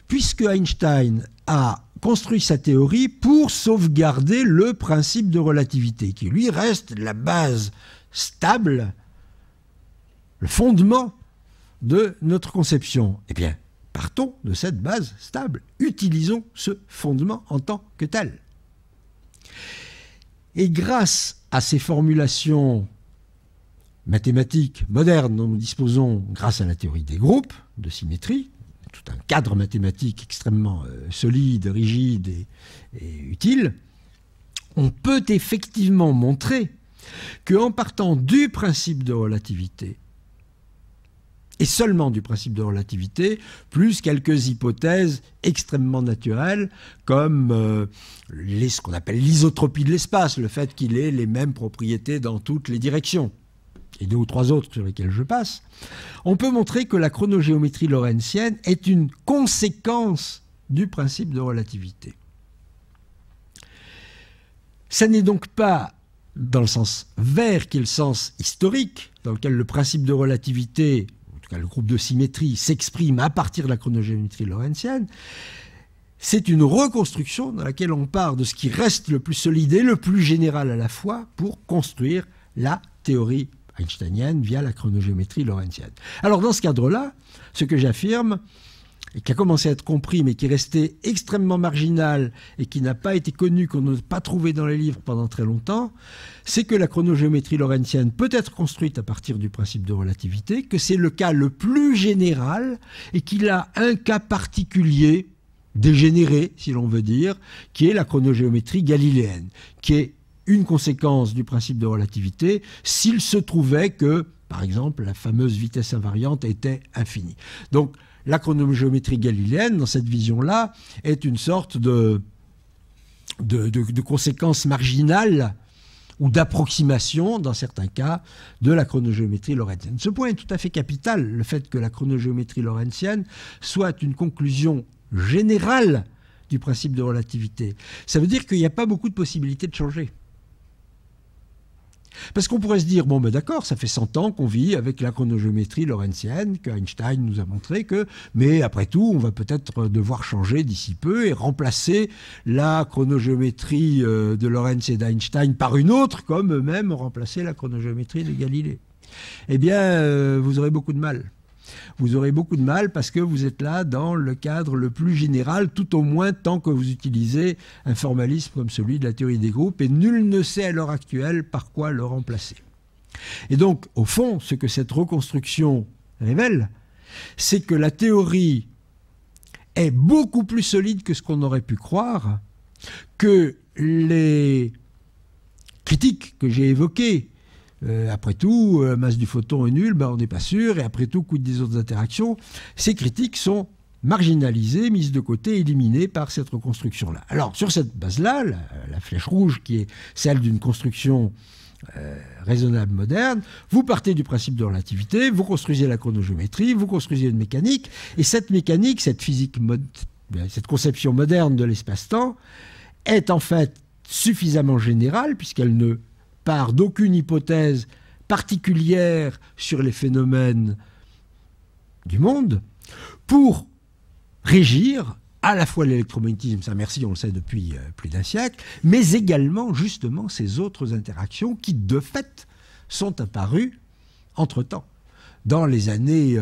puisque Einstein a construit sa théorie pour sauvegarder le principe de relativité, qui lui reste la base stable, le fondement de notre conception. Eh bien, partons de cette base stable, utilisons ce fondement en tant que tel. Et grâce à ces formulations mathématiques modernes dont nous disposons grâce à la théorie des groupes de symétrie, tout un cadre mathématique extrêmement solide, rigide et utile, on peut effectivement montrer qu'en partant du principe de relativité, et seulement du principe de relativité, plus quelques hypothèses extrêmement naturelles, comme ce qu'on appelle l'isotropie de l'espace, le fait qu'il ait les mêmes propriétés dans toutes les directions, et deux ou trois autres sur lesquelles je passe, on peut montrer que la chronogéométrie lorentzienne est une conséquence du principe de relativité. Ça n'est donc pas dans le sens vert qui est le sens historique, dans lequel le principe de relativité, en tout cas le groupe de symétrie, s'exprime à partir de la chronogéométrie lorentzienne. C'est une reconstruction dans laquelle on part de ce qui reste le plus solide et le plus général à la fois pour construire la théorie einsteinienne via la chronogéométrie lorentzienne. Alors dans ce cadre-là, ce que j'affirme, et qui a commencé à être compris, mais qui est resté extrêmement marginal et qui n'a pas été connu, qu'on n'a pas trouvé dans les livres pendant très longtemps, c'est que la chronogéométrie lorentzienne peut être construite à partir du principe de relativité, que c'est le cas le plus général et qu'il a un cas particulier, dégénéré, si l'on veut dire, qui est la chronogéométrie galiléenne, qui est une conséquence du principe de relativité s'il se trouvait que, par exemple, la fameuse vitesse invariante était infinie. Donc, la chronogéométrie galiléenne, dans cette vision-là, est une sorte de conséquence marginale ou d'approximation, dans certains cas, de la chronogéométrie lorentzienne. Ce point est tout à fait capital, le fait que la chronogéométrie lorentzienne soit une conclusion générale du principe de relativité. Ça veut dire qu'il n'y a pas beaucoup de possibilités de changer. Parce qu'on pourrait se dire, bon ben d'accord, ça fait 100 ans qu'on vit avec la chronogéométrie lorentzienne, que Einstein nous a montré que, mais après tout, on va peut-être devoir changer d'ici peu et remplacer la chronogéométrie de Lorentz et d'Einstein par une autre, comme eux-mêmes ont remplacé la chronogéométrie de Galilée. Eh bien, vous aurez beaucoup de mal. Vous aurez beaucoup de mal parce que vous êtes là dans le cadre le plus général, tout au moins tant que vous utilisez un formalisme comme celui de la théorie des groupes, et nul ne sait à l'heure actuelle par quoi le remplacer. Et donc, au fond, ce que cette reconstruction révèle, c'est que la théorie est beaucoup plus solide que ce qu'on aurait pu croire, que les critiques que j'ai évoquées, après tout, masse du photon est nulle, ben on n'est pas sûr, et après tout, quid des autres interactions, ces critiques sont marginalisées, mises de côté, éliminées par cette reconstruction-là. Alors, sur cette base-là, la flèche rouge, qui est celle d'une construction raisonnable moderne, vous partez du principe de relativité, vous construisez la chronogéométrie, vous construisez une mécanique, et cette mécanique, cette physique, cette conception moderne de l'espace-temps, est en fait suffisamment générale, puisqu'elle ne part d'aucune hypothèse particulière sur les phénomènes du monde, pour régir à la fois l'électromagnétisme, ça merci, on le sait depuis plus d'un siècle, mais également justement ces autres interactions qui de fait sont apparues entre-temps. Dans les années,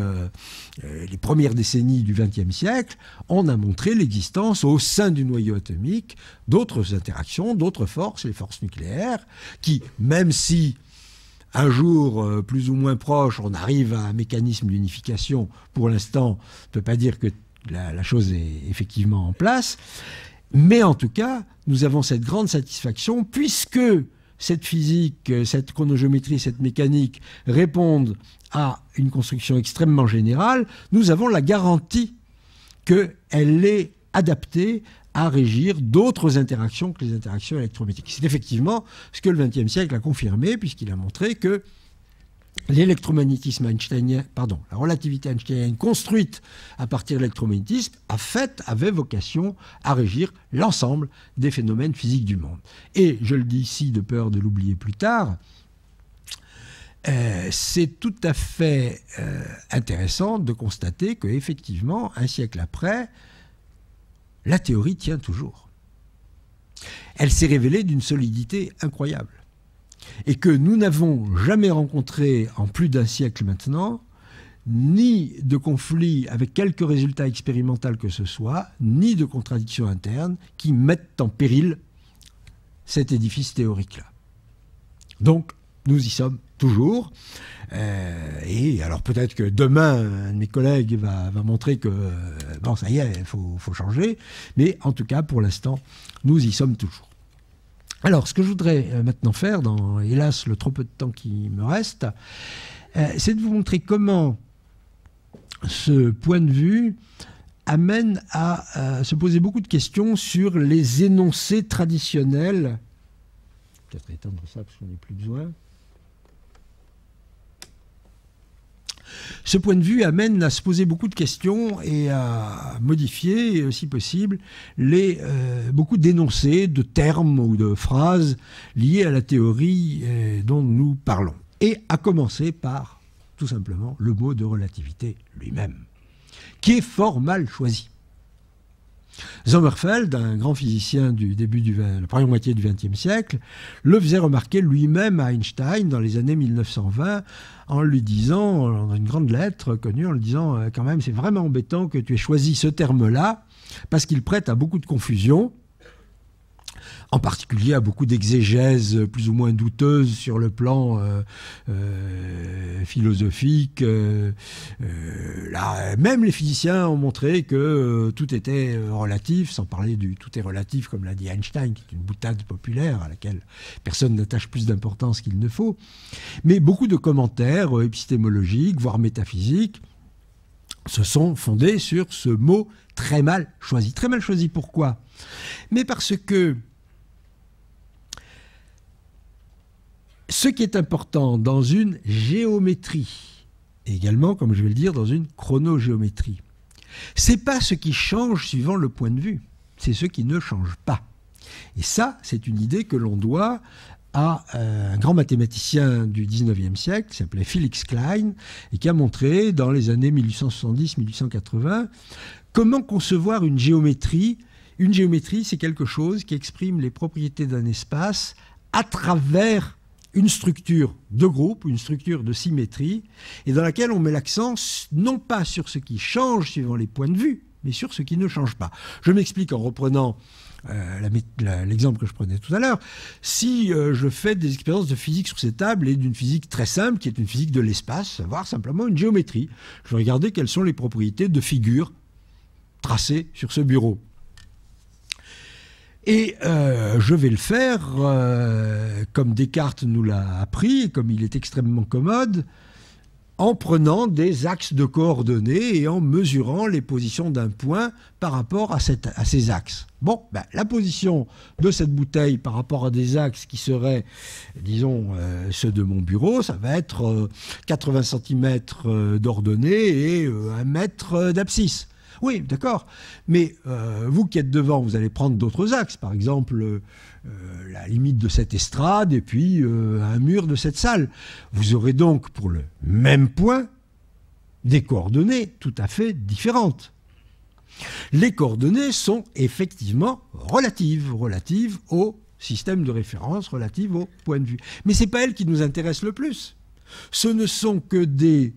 les premières décennies du XXe siècle, on a montré l'existence au sein du noyau atomique d'autres interactions, d'autres forces, les forces nucléaires, qui, même si un jour, plus ou moins proche, on arrive à un mécanisme d'unification, pour l'instant, on ne peut pas dire que la chose est effectivement en place, mais en tout cas, nous avons cette grande satisfaction, puisque cette physique, cette chronogéométrie, cette mécanique répondent à une construction extrêmement générale, nous avons la garantie qu'elle est adaptée à régir d'autres interactions que les interactions électromagnétiques. C'est effectivement ce que le XXe siècle a confirmé, puisqu'il a montré que l'électromagnétisme einsteinien, la relativité einsteinienne construite à partir de l'électromagnétisme, avait vocation à régir l'ensemble des phénomènes physiques du monde. Et je le dis ici de peur de l'oublier plus tard, c'est tout à fait intéressant de constater qu'effectivement, un siècle après, la théorie tient toujours. Elle s'est révélée d'une solidité incroyable. Et que nous n'avons jamais rencontré, en plus d'un siècle maintenant, ni de conflit avec quelque résultat expérimental que ce soit, ni de contradictions internes qui mettent en péril cet édifice théorique-là. Donc, nous y sommes toujours. Et alors peut-être que demain, un de mes collègues va montrer que, bon, ça y est, il faut changer. Mais en tout cas, pour l'instant, nous y sommes toujours. Alors, ce que je voudrais maintenant faire, dans, hélas, le trop peu de temps qui me reste, c'est de vous montrer comment ce point de vue amène à se poser beaucoup de questions sur les énoncés traditionnels. Peut-être éteindre ça parce qu'on n'a plus besoin. Ce point de vue amène à se poser beaucoup de questions et à modifier, si possible, beaucoup d'énoncés, de termes ou de phrases liés à la théorie dont nous parlons. Et à commencer par, tout simplement, le mot de relativité lui-même, qui est fort mal choisi. Sommerfeld, un grand physicien du début de la première moitié du XXe siècle, le faisait remarquer lui-même à Einstein dans les années 1920 en lui disant, dans une grande lettre connue, en lui disant quand même c'est vraiment embêtant que tu aies choisi ce terme-là parce qu'il prête à beaucoup de confusion, en particulier à beaucoup d'exégèses plus ou moins douteuses sur le plan philosophique, voilà, même les physiciens ont montré que tout était relatif, sans parler du tout est relatif, comme l'a dit Einstein, qui est une boutade populaire à laquelle personne n'attache plus d'importance qu'il ne faut. Mais beaucoup de commentaires épistémologiques, voire métaphysiques, se sont fondés sur ce mot très mal choisi. Très mal choisi, pourquoi? Mais parce que ce qui est important dans une géométrie, et également, comme je vais le dire, dans une chronogéométrie, c'est pas ce qui change suivant le point de vue, c'est ce qui ne change pas. Et ça, c'est une idée que l'on doit à un grand mathématicien du 19e siècle qui s'appelait Felix Klein et qui a montré dans les années 1870-1880 comment concevoir une géométrie. Une géométrie, c'est quelque chose qui exprime les propriétés d'un espace à travers une structure de groupe, une structure de symétrie, et dans laquelle on met l'accent non pas sur ce qui change suivant les points de vue, mais sur ce qui ne change pas. Je m'explique en reprenant l'exemple que je prenais tout à l'heure. Si je fais des expériences de physique sur ces tables et d'une physique très simple, qui est une physique de l'espace, savoir simplement une géométrie, je vais regarder quelles sont les propriétés de figures tracées sur ce bureau. Et je vais le faire comme Descartes nous l'a appris, comme il est extrêmement commode, en prenant des axes de coordonnées et en mesurant les positions d'un point par rapport à ces axes. Bon, ben, la position de cette bouteille par rapport à des axes qui seraient, disons, ceux de mon bureau, ça va être 80 cm d'ordonnées et 1 mètre d'abscisse. Oui, d'accord. Mais vous qui êtes devant, vous allez prendre d'autres axes. Par exemple, la limite de cette estrade et puis un mur de cette salle. Vous aurez donc, pour le même point, des coordonnées tout à fait différentes. Les coordonnées sont effectivement relatives au système de référence, relatives au point de vue. Mais ce n'est pas elles qui nous intéressent le plus. Ce ne sont que des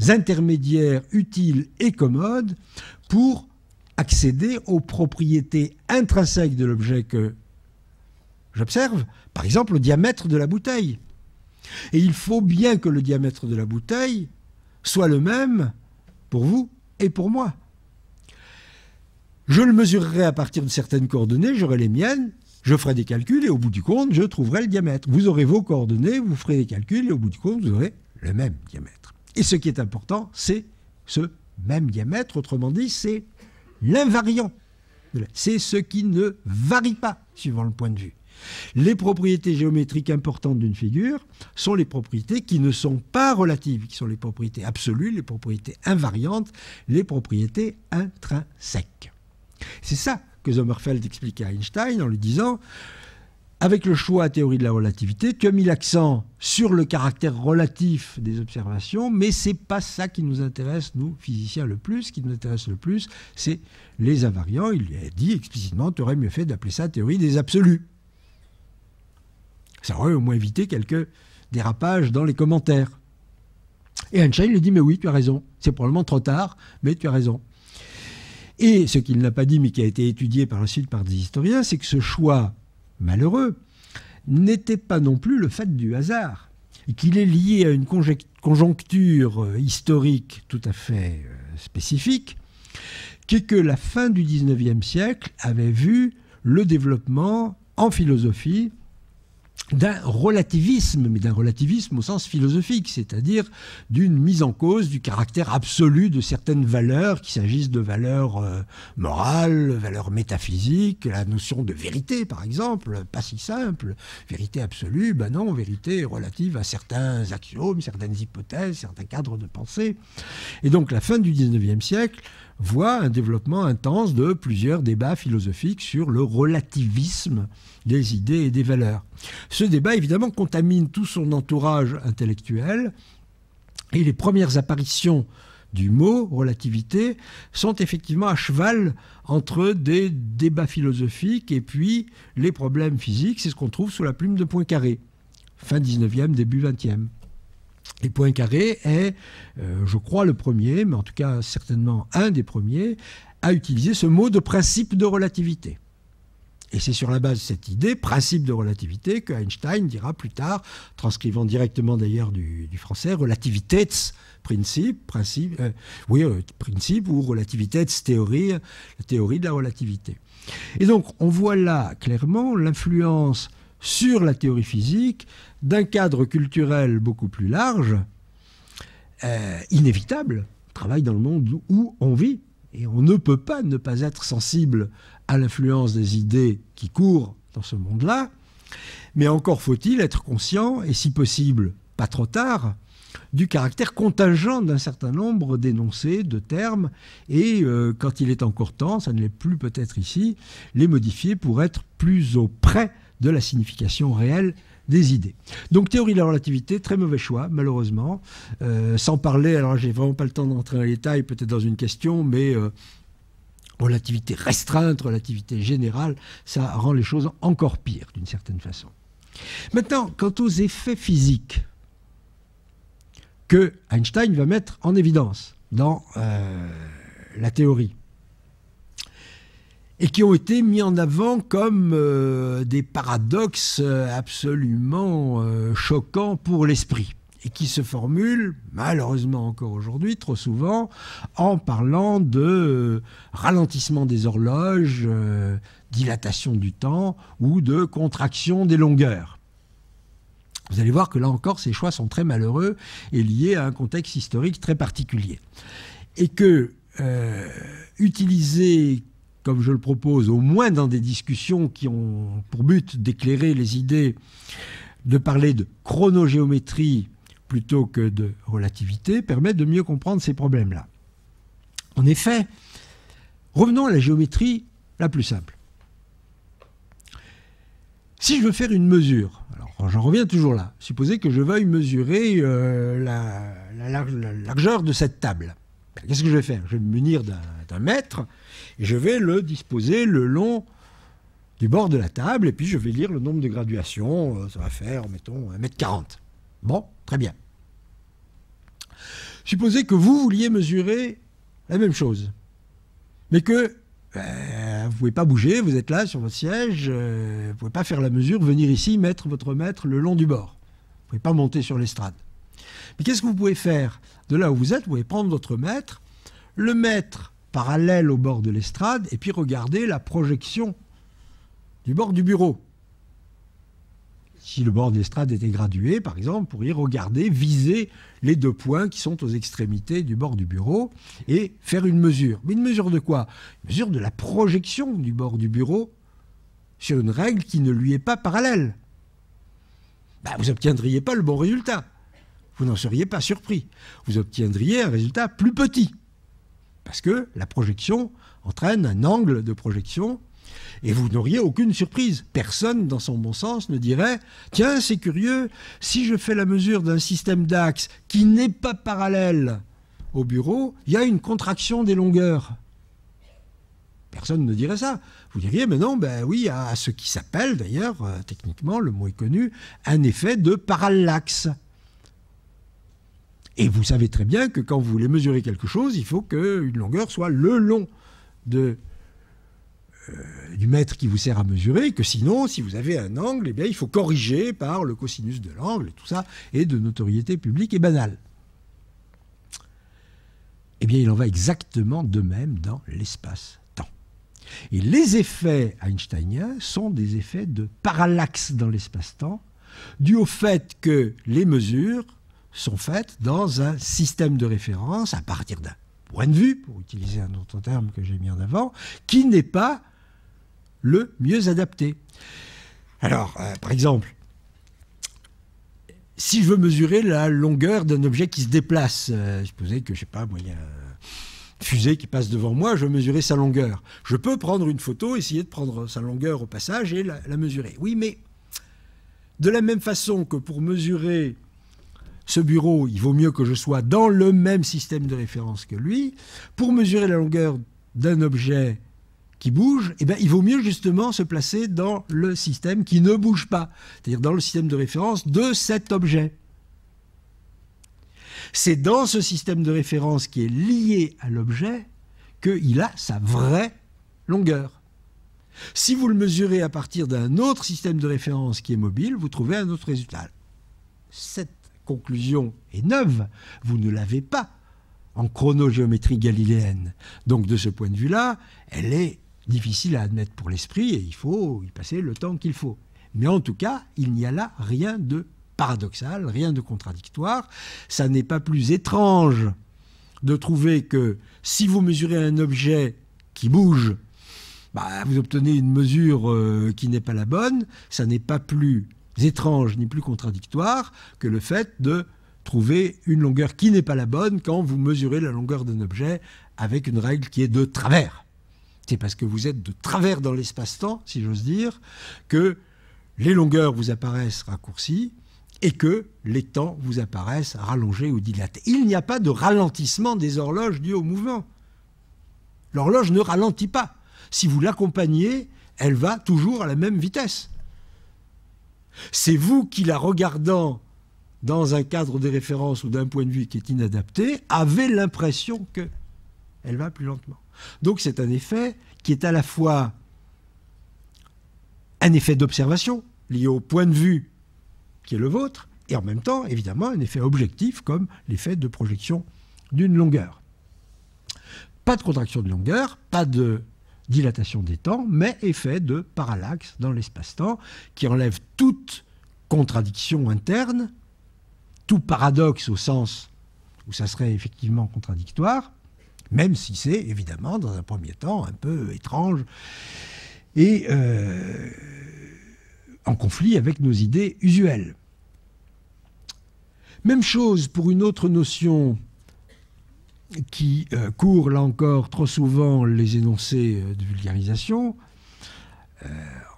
intermédiaires utiles et commodes pour accéder aux propriétés intrinsèques de l'objet que j'observe, par exemple le diamètre de la bouteille. Et il faut bien que le diamètre de la bouteille soit le même pour vous et pour moi. Je le mesurerai à partir de certaines coordonnées, j'aurai les miennes, je ferai des calculs et au bout du compte, je trouverai le diamètre. Vous aurez vos coordonnées, vous ferez des calculs et au bout du compte, vous aurez le même diamètre. Et ce qui est important, c'est ce même diamètre, autrement dit, c'est l'invariant. C'est ce qui ne varie pas suivant le point de vue. Les propriétés géométriques importantes d'une figure sont les propriétés qui ne sont pas relatives, qui sont les propriétés absolues, les propriétés invariantes, les propriétés intrinsèques. C'est ça que Sommerfeld expliquait à Einstein en lui disant: avec le choix à théorie de la relativité, tu as mis l'accent sur le caractère relatif des observations, mais ce n'est pas ça qui nous intéresse, nous, physiciens, le plus. Ce qui nous intéresse le plus, c'est les invariants. Il a dit explicitement, tu aurais mieux fait d'appeler ça théorie des absolus. Ça aurait au moins évité quelques dérapages dans les commentaires. Et Einstein lui dit, mais oui, tu as raison. C'est probablement trop tard, mais tu as raison. Et ce qu'il n'a pas dit, mais qui a été étudié par la suite par des historiens, c'est que ce choix malheureux n'était pas non plus le fait du hasard, et qu'il est lié à une conjoncture historique tout à fait spécifique, qui est que la fin du XIXe siècle avait vu le développement en philosophie d'un relativisme, mais d'un relativisme au sens philosophique, c'est-à-dire d'une mise en cause du caractère absolu de certaines valeurs, qu'il s'agisse de valeurs morales, valeurs métaphysiques, la notion de vérité par exemple, pas si simple, vérité absolue, ben non, vérité relative à certains axiomes, certaines hypothèses, certains cadres de pensée. Et donc la fin du XIXe siècle voit un développement intense de plusieurs débats philosophiques sur le relativisme des idées et des valeurs. Ce débat, évidemment, contamine tout son entourage intellectuel et les premières apparitions du mot relativité sont effectivement à cheval entre des débats philosophiques et puis les problèmes physiques. C'est ce qu'on trouve sous la plume de Poincaré, fin 19e, début 20e. Et Poincaré est, je crois, le premier, mais en tout cas certainement un des premiers, à utiliser ce mot de principe de relativité. Et c'est sur la base de cette idée, principe de relativité, que Einstein dira plus tard, transcrivant directement d'ailleurs du français, Relativitätsprinzip, principe ou Relativitätstheorie, la théorie de la relativité. Et donc, on voit là clairement l'influence sur la théorie physique d'un cadre culturel beaucoup plus large, inévitable, travaille dans le monde où on vit. Et on ne peut pas ne pas être sensible à l'influence des idées qui courent dans ce monde-là. Mais encore faut-il être conscient, et si possible, pas trop tard, du caractère contingent d'un certain nombre d'énoncés, de termes, et quand il est encore temps, ça ne l'est plus peut-être ici, les modifier pour être plus auprès de la signification réelle des idées. Donc théorie de la relativité, très mauvais choix, malheureusement. Sans parler, alors j'ai vraiment pas le temps d'entrer dans les détails, peut-être dans une question, mais relativité restreinte, relativité générale, ça rend les choses encore pires, d'une certaine façon. Maintenant, quant aux effets physiques que Einstein va mettre en évidence dans la théorie, et qui ont été mis en avant comme des paradoxes absolument choquants pour l'esprit, et qui se formulent, malheureusement encore aujourd'hui, trop souvent, en parlant de ralentissement des horloges, dilatation du temps, ou de contraction des longueurs. Vous allez voir que là encore, ces choix sont très malheureux et liés à un contexte historique très particulier. Et que utiliser, comme je le propose, au moins dans des discussions qui ont pour but d'éclairer les idées, de parler de chronogéométrie plutôt que de relativité, permet de mieux comprendre ces problèmes-là. En effet, revenons à la géométrie la plus simple. Si je veux faire une mesure, alors j'en reviens toujours là, supposez que je veuille mesurer la largeur de cette table. Qu'est-ce que je vais faire? Je vais me munir d'un mètre et je vais le disposer le long du bord de la table et puis je vais lire le nombre de graduations. Ça va faire, mettons, 1,40 m. Bon, très bien. Supposez que vous vouliez mesurer la même chose, mais que vous ne pouvez pas bouger, vous êtes là sur votre siège, vous ne pouvez pas faire la mesure, venir ici, mettre votre mètre le long du bord. Vous ne pouvez pas monter sur l'estrade. Mais qu'est-ce que vous pouvez faire? De là où vous êtes, vous pouvez prendre votre mètre, le mettre parallèle au bord de l'estrade, et puis regarder la projection du bord du bureau. Si le bord de l'estrade était gradué, par exemple, vous pourriez regarder, viser les deux points qui sont aux extrémités du bord du bureau et faire une mesure. Mais une mesure de quoi? Une mesure de la projection du bord du bureau sur une règle qui ne lui est pas parallèle. Vous n'obtiendriez pas le bon résultat. Vous n'en seriez pas surpris. Vous obtiendriez un résultat plus petit. Parce que la projection entraîne un angle de projection et vous n'auriez aucune surprise. Personne, dans son bon sens, ne dirait « Tiens, c'est curieux, si je fais la mesure d'un système d'axes qui n'est pas parallèle au bureau, il y a une contraction des longueurs. » Personne ne dirait ça. Vous diriez « Mais non, oui, à ce qui s'appelle, d'ailleurs, techniquement, le mot est connu, un effet de parallaxe. » Et vous savez très bien que quand vous voulez mesurer quelque chose, il faut qu'une longueur soit le long du mètre qui vous sert à mesurer, que sinon, si vous avez un angle, eh bien, il faut corriger par le cosinus de l'angle, et tout ça est de notoriété publique et banale. Eh bien, il en va exactement de même dans l'espace-temps. Et les effets einsteiniens sont des effets de parallaxe dans l'espace-temps, dû au fait que les mesures sont faites dans un système de référence à partir d'un point de vue, pour utiliser un autre terme que j'ai mis en avant, qui n'est pas le mieux adapté. Alors, par exemple, si je veux mesurer la longueur d'un objet qui se déplace, supposez que, je sais pas, moi, il y a une fusée qui passe devant moi, je veux mesurer sa longueur. Je peux prendre une photo, essayer de prendre sa longueur au passage et la mesurer. Oui, mais de la même façon que pour mesurer ce bureau, il vaut mieux que je sois dans le même système de référence que lui. Pour mesurer la longueur d'un objet qui bouge, eh bien, il vaut mieux justement se placer dans le système qui ne bouge pas, c'est-à-dire dans le système de référence de cet objet. C'est dans ce système de référence qui est lié à l'objet qu'il a sa vraie longueur. Si vous le mesurez à partir d'un autre système de référence qui est mobile, vous trouvez un autre résultat. Cette conclusion est neuve, vous ne l'avez pas en chronogéométrie galiléenne. Donc de ce point de vue-là, elle est difficile à admettre pour l'esprit et il faut y passer le temps qu'il faut. Mais en tout cas, il n'y a là rien de paradoxal, rien de contradictoire. Ça n'est pas plus étrange de trouver que si vous mesurez un objet qui bouge, vous obtenez une mesure qui n'est pas la bonne. Ça n'est pas plus étrange ni plus contradictoire que le fait de trouver une longueur qui n'est pas la bonne quand vous mesurez la longueur d'un objet avec une règle qui est de travers. C'est parce que vous êtes de travers dans l'espace-temps, si j'ose dire, que les longueurs vous apparaissent raccourcies et que les temps vous apparaissent rallongés ou dilatés. Il n'y a pas de ralentissement des horloges dû au mouvement. L'horloge ne ralentit pas. Si vous l'accompagnez, elle va toujours à la même vitesse. C'est vous qui, la regardant dans un cadre de référence ou d'un point de vue qui est inadapté, avez l'impression qu'elle va plus lentement. Donc c'est un effet qui est à la fois un effet d'observation lié au point de vue qui est le vôtre, et en même temps, évidemment, un effet objectif comme l'effet de projection d'une longueur. Pas de contraction de longueur, pas de dilatation des temps, mais effet de parallaxe dans l'espace-temps qui enlève toute contradiction interne, tout paradoxe au sens où ça serait effectivement contradictoire, même si c'est évidemment dans un premier temps un peu étrange et en conflit avec nos idées usuelles. Même chose pour une autre notion qui court là encore trop souvent les énoncés de vulgarisation.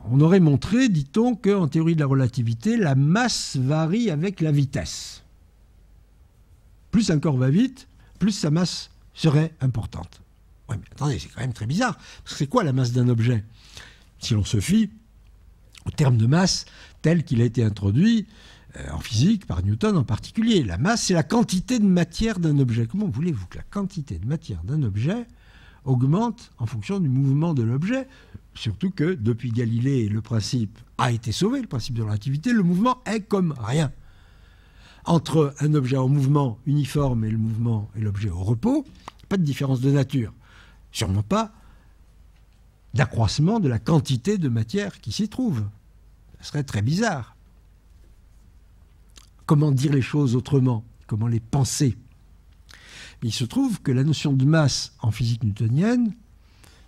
On aurait montré, dit-on, qu'en théorie de la relativité, la masse varie avec la vitesse. Plus un corps va vite, plus sa masse serait importante. Oui, mais attendez, c'est quand même très bizarre. C'est quoi la masse d'un objet? Si l'on se fie au terme de masse tel qu'il a été introduit en physique par Newton en particulier. La masse, c'est la quantité de matière d'un objet. Comment voulez-vous que la quantité de matière d'un objet augmente en fonction du mouvement de l'objet? Surtout que depuis Galilée, le principe a été sauvé, le principe de relativité, le mouvement est comme rien. Entre un objet en mouvement uniforme et le mouvement et l'objet au repos, pas de différence de nature. Sûrement pas d'accroissement de la quantité de matière qui s'y trouve. Ça serait très bizarre. Comment dire les choses autrement? Comment les penser? Mais il se trouve que la notion de masse en physique newtonienne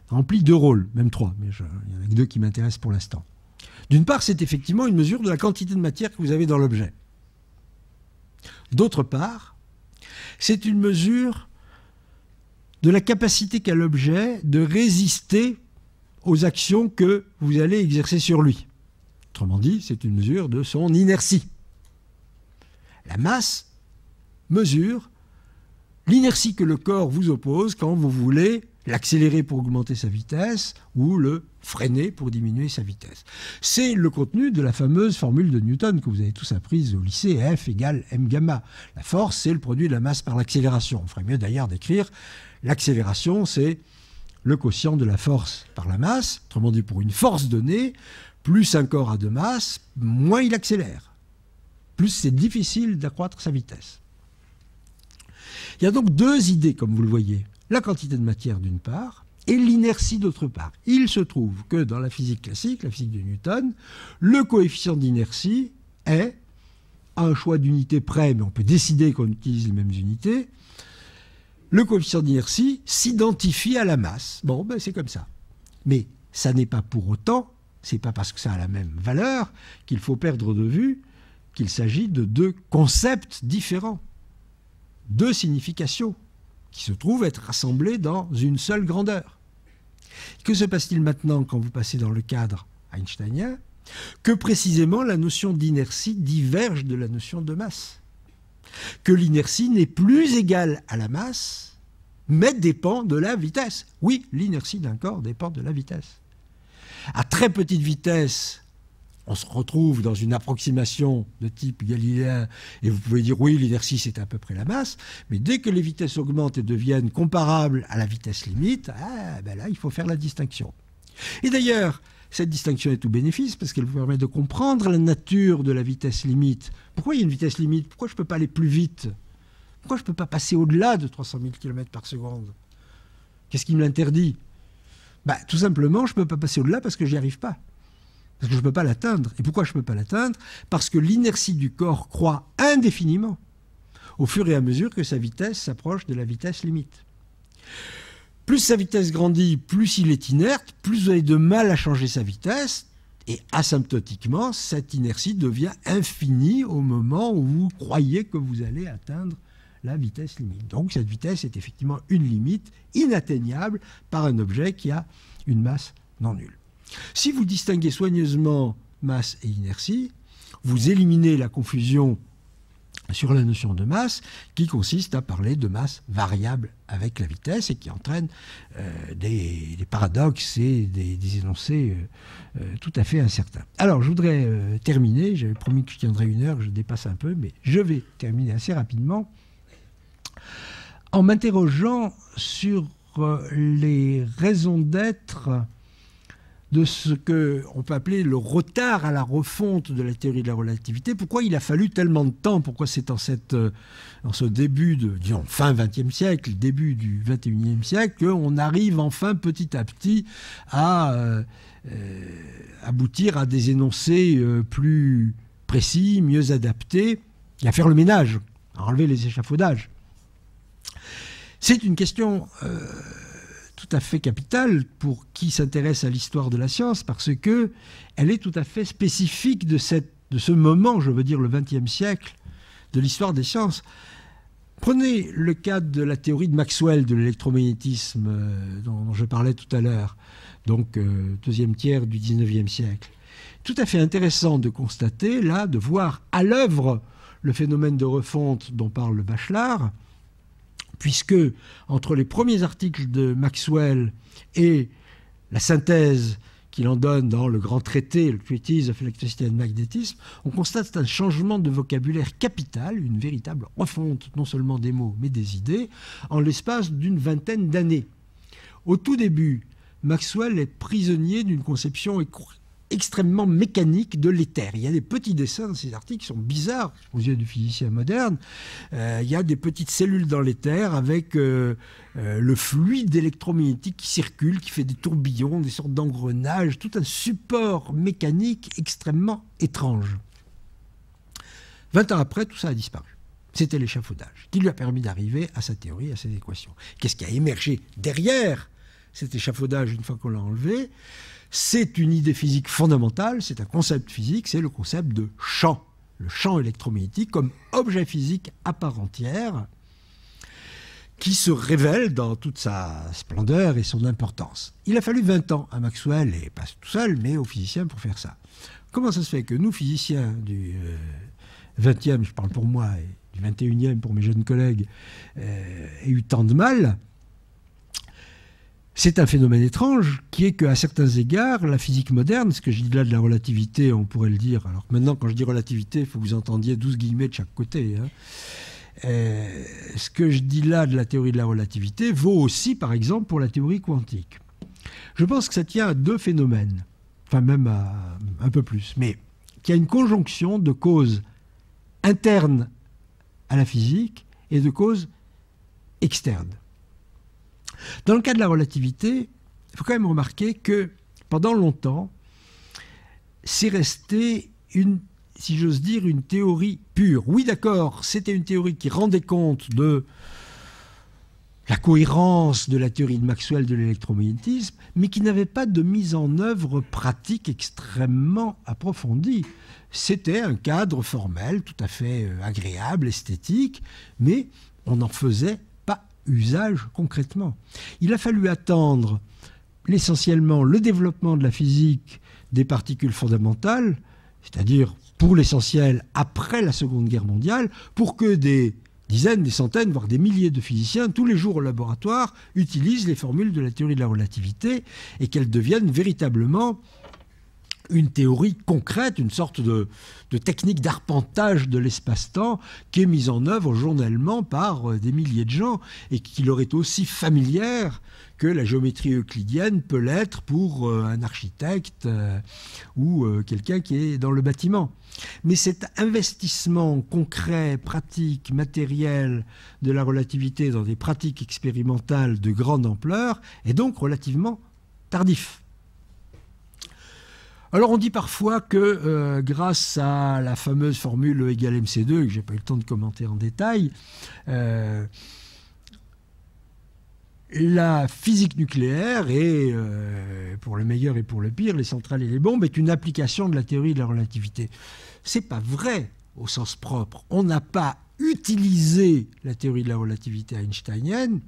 remplit deux rôles, même trois, mais il n'y en a que deux qui m'intéressent pour l'instant. D'une part, c'est effectivement une mesure de la quantité de matière que vous avez dans l'objet. D'autre part, c'est une mesure de la capacité qu'a l'objet de résister aux actions que vous allez exercer sur lui. Autrement dit, c'est une mesure de son inertie. La masse mesure l'inertie que le corps vous oppose quand vous voulez l'accélérer pour augmenter sa vitesse ou le freiner pour diminuer sa vitesse. C'est le contenu de la fameuse formule de Newton que vous avez tous apprise au lycée, F égale m gamma. La force, c'est le produit de la masse par l'accélération. On ferait mieux d'ailleurs d'écrire l'accélération, c'est le quotient de la force par la masse. Autrement dit, pour une force donnée, plus un corps a de masse, moins il accélère. Plus c'est difficile d'accroître sa vitesse. Il y a donc deux idées, comme vous le voyez. La quantité de matière d'une part, et l'inertie d'autre part. Il se trouve que dans la physique classique, la physique de Newton, le coefficient d'inertie est, à un choix d'unité près, mais on peut décider qu'on utilise les mêmes unités, le coefficient d'inertie s'identifie à la masse. Bon, ben c'est comme ça. Mais ça n'est pas pour autant, c'est pas parce que ça a la même valeur qu'il faut perdre de vue qu'il s'agit de deux concepts différents, deux significations qui se trouvent être rassemblées dans une seule grandeur. Que se passe-t-il maintenant quand vous passez dans le cadre einsteinien? Que précisément la notion d'inertie diverge de la notion de masse. Que l'inertie n'est plus égale à la masse, mais dépend de la vitesse. Oui, l'inertie d'un corps dépend de la vitesse. À très petite vitesse, on se retrouve dans une approximation de type galiléen et vous pouvez dire oui, l'inertie c'est à peu près la masse, mais dès que les vitesses augmentent et deviennent comparables à la vitesse limite, ben là il faut faire la distinction. Et d'ailleurs, cette distinction est tout bénéfice parce qu'elle vous permet de comprendre la nature de la vitesse limite. Pourquoi il y a une vitesse limite? Pourquoi je ne peux pas aller plus vite? Pourquoi je ne peux pas passer au-delà de 300 000 km par seconde? Qu'est-ce qui me l'interdit? Tout simplement, je ne peux pas passer au-delà parce que je n'y arrive pas. Parce que je ne peux pas l'atteindre. Et pourquoi je ne peux pas l'atteindre? Parce que l'inertie du corps croît indéfiniment au fur et à mesure que sa vitesse s'approche de la vitesse limite. Plus sa vitesse grandit, plus il est inerte, plus vous avez de mal à changer sa vitesse, et asymptotiquement, cette inertie devient infinie au moment où vous croyez que vous allez atteindre la vitesse limite. Donc cette vitesse est effectivement une limite inatteignable par un objet qui a une masse non nulle. Si vous distinguez soigneusement masse et inertie, vous éliminez la confusion sur la notion de masse qui consiste à parler de masse variable avec la vitesse et qui entraîne des paradoxes et des énoncés tout à fait incertains. Alors je voudrais terminer, j'avais promis que je tiendrais 1 heure, je dépasse un peu, mais je vais terminer assez rapidement en m'interrogeant sur les raisons d'être de ce qu'on peut appeler le retard à la refonte de la théorie de la relativité. Pourquoi il a fallu tellement de temps? Pourquoi c'est en ce début disons, fin XXe siècle, début du XXIe siècle, qu'on arrive enfin petit à petit à aboutir à des énoncés plus précis, mieux adaptés, et à faire le ménage, à enlever les échafaudages? C'est une question tout à fait capitale pour qui s'intéresse à l'histoire de la science, parce que elle est tout à fait spécifique de ce moment, je veux dire le XXe siècle, de l'histoire des sciences. Prenez le cas de la théorie de Maxwell de l'électromagnétisme dont je parlais tout à l'heure, donc deuxième tiers du XIXe siècle. Tout à fait intéressant de constater, là, de voir à l'œuvre le phénomène de refonte dont parle Bachelard, puisque entre les premiers articles de Maxwell et la synthèse qu'il en donne dans le grand traité, le Treatise of Electricity and Magnetism, on constate un changement de vocabulaire capital, une véritable refonte non seulement des mots mais des idées, en l'espace d'une vingtaine d'années. Au tout début, Maxwell est prisonnier d'une conception extrêmement mécanique de l'éther. Il y a des petits dessins dans ces articles qui sont bizarres aux yeux du physicien moderne. Il y a des petites cellules dans l'éther avec le fluide électromagnétique qui circule, qui fait des tourbillons, des sortes d'engrenages, tout un support mécanique extrêmement étrange. 20 ans après, tout ça a disparu. C'était l'échafaudage qui lui a permis d'arriver à sa théorie, à ses équations. Qu'est-ce qui a émergé derrière cet échafaudage une fois qu'on l'a enlevé? C'est une idée physique fondamentale, c'est un concept physique, c'est le concept de champ. Le champ électromagnétique comme objet physique à part entière qui se révèle dans toute sa splendeur et son importance. Il a fallu 20 ans à Maxwell, et pas tout seul, mais aux physiciens pour faire ça. Comment ça se fait que nous, physiciens du 20e, je parle pour moi, et du 21e pour mes jeunes collègues, aient eu tant de mal? C'est un phénomène étrange qui est qu'à certains égards, la physique moderne, ce que je dis là de la relativité, on pourrait le dire. Alors maintenant, quand je dis relativité, il faut que vous entendiez 12 guillemets de chaque côté. Ce que je dis là de la théorie de la relativité vaut aussi, par exemple, pour la théorie quantique. Je pense que ça tient à 2 phénomènes, enfin même à un peu plus, mais qu'il y a une conjonction de causes internes à la physique et de causes externes. Dans le cas de la relativité, il faut quand même remarquer que pendant longtemps, c'est resté si j'ose dire, une théorie pure. Oui, d'accord, c'était une théorie qui rendait compte de la cohérence de la théorie de Maxwell de l'électromagnétisme, mais qui n'avait pas de mise en œuvre pratique extrêmement approfondie. C'était un cadre formel tout à fait agréable, esthétique, mais on n'en faisait usage concrètement. Il a fallu attendre essentiellement le développement de la physique des particules fondamentales, c'est-à-dire pour l'essentiel après la Seconde Guerre mondiale, pour que des dizaines, des centaines, voire des milliers de physiciens, tous les jours au laboratoire, utilisent les formules de la théorie de la relativité et qu'elles deviennent véritablement une théorie concrète, une sorte de technique d'arpentage de l'espace-temps qui est mise en œuvre journellement par des milliers de gens et qui leur est aussi familière que la géométrie euclidienne peut l'être pour un architecte ou quelqu'un qui est dans le bâtiment. Mais cet investissement concret, pratique, matériel de la relativité dans des pratiques expérimentales de grande ampleur est donc relativement tardif. Alors on dit parfois que grâce à la fameuse formule E égale mc2, que je n'ai pas eu le temps de commenter en détail, la physique nucléaire et pour le meilleur et pour le pire, les centrales et les bombes, est une application de la théorie de la relativité. Ce n'est pas vrai au sens propre. On n'a pas utilisé la théorie de la relativité einsteinienne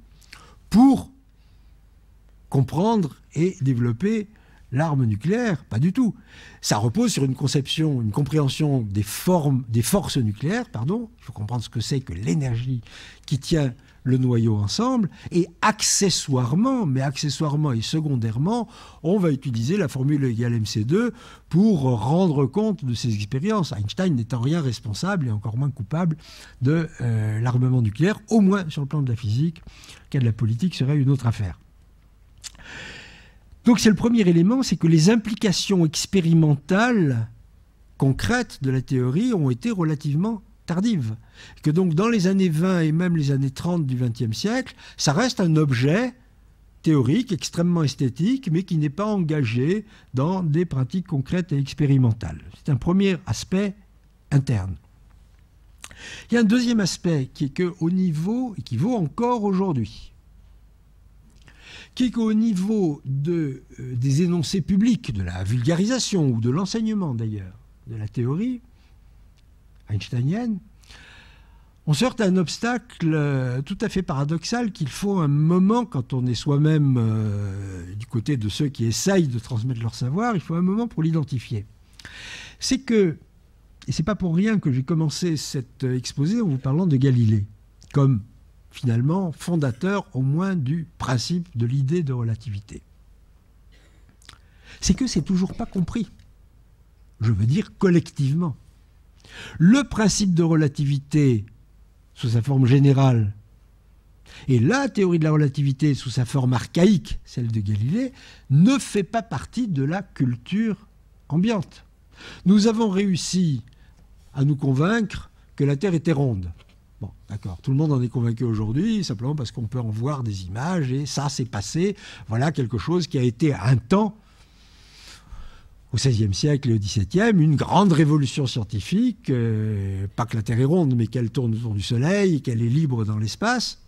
pour comprendre et développer l'arme nucléaire, pas du tout. Ça repose sur une conception, une compréhension des forces nucléaires, pardon. Il faut comprendre ce que c'est que l'énergie qui tient le noyau ensemble, et accessoirement, mais accessoirement et secondairement, on va utiliser la formule égale mc2 pour rendre compte de ces expériences. Einstein n'étant rien responsable et encore moins coupable de l'armement nucléaire, au moins sur le plan de la physique, cas de la politique serait une autre affaire. Donc c'est le premier élément, c'est que les implications expérimentales concrètes de la théorie ont été relativement tardives. Que donc dans les années 20 et même les années 30 du XXe siècle, ça reste un objet théorique extrêmement esthétique, mais qui n'est pas engagé dans des pratiques concrètes et expérimentales. C'est un premier aspect interne. Il y a un deuxième aspect qui est qu'au niveau, et qui vaut encore aujourd'hui, qui est qu'au niveau des énoncés publics, de la vulgarisation ou de l'enseignement d'ailleurs, de la théorie einsteinienne, on se heurte à un obstacle tout à fait paradoxal qu'il faut un moment, quand on est soi-même du côté de ceux qui essayent de transmettre leur savoir, il faut un moment pour l'identifier. C'est que, et c'est pas pour rien que j'ai commencé cet exposé en vous parlant de Galilée, comme finalement fondateur au moins du principe de l'idée de relativité. C'est que c'est toujours pas compris. Je veux dire collectivement. Le principe de relativité sous sa forme générale et la théorie de la relativité sous sa forme archaïque, celle de Galilée, ne fait pas partie de la culture ambiante. Nous avons réussi à nous convaincre que la Terre était ronde. Bon, d'accord, tout le monde en est convaincu aujourd'hui, simplement parce qu'on peut en voir des images, et ça, c'est passé. Voilà quelque chose qui a été un temps, au XVIe siècle et au XVIIe, une grande révolution scientifique, pas que la Terre est ronde, mais qu'elle tourne autour du Soleil, qu'elle est libre dans l'espace.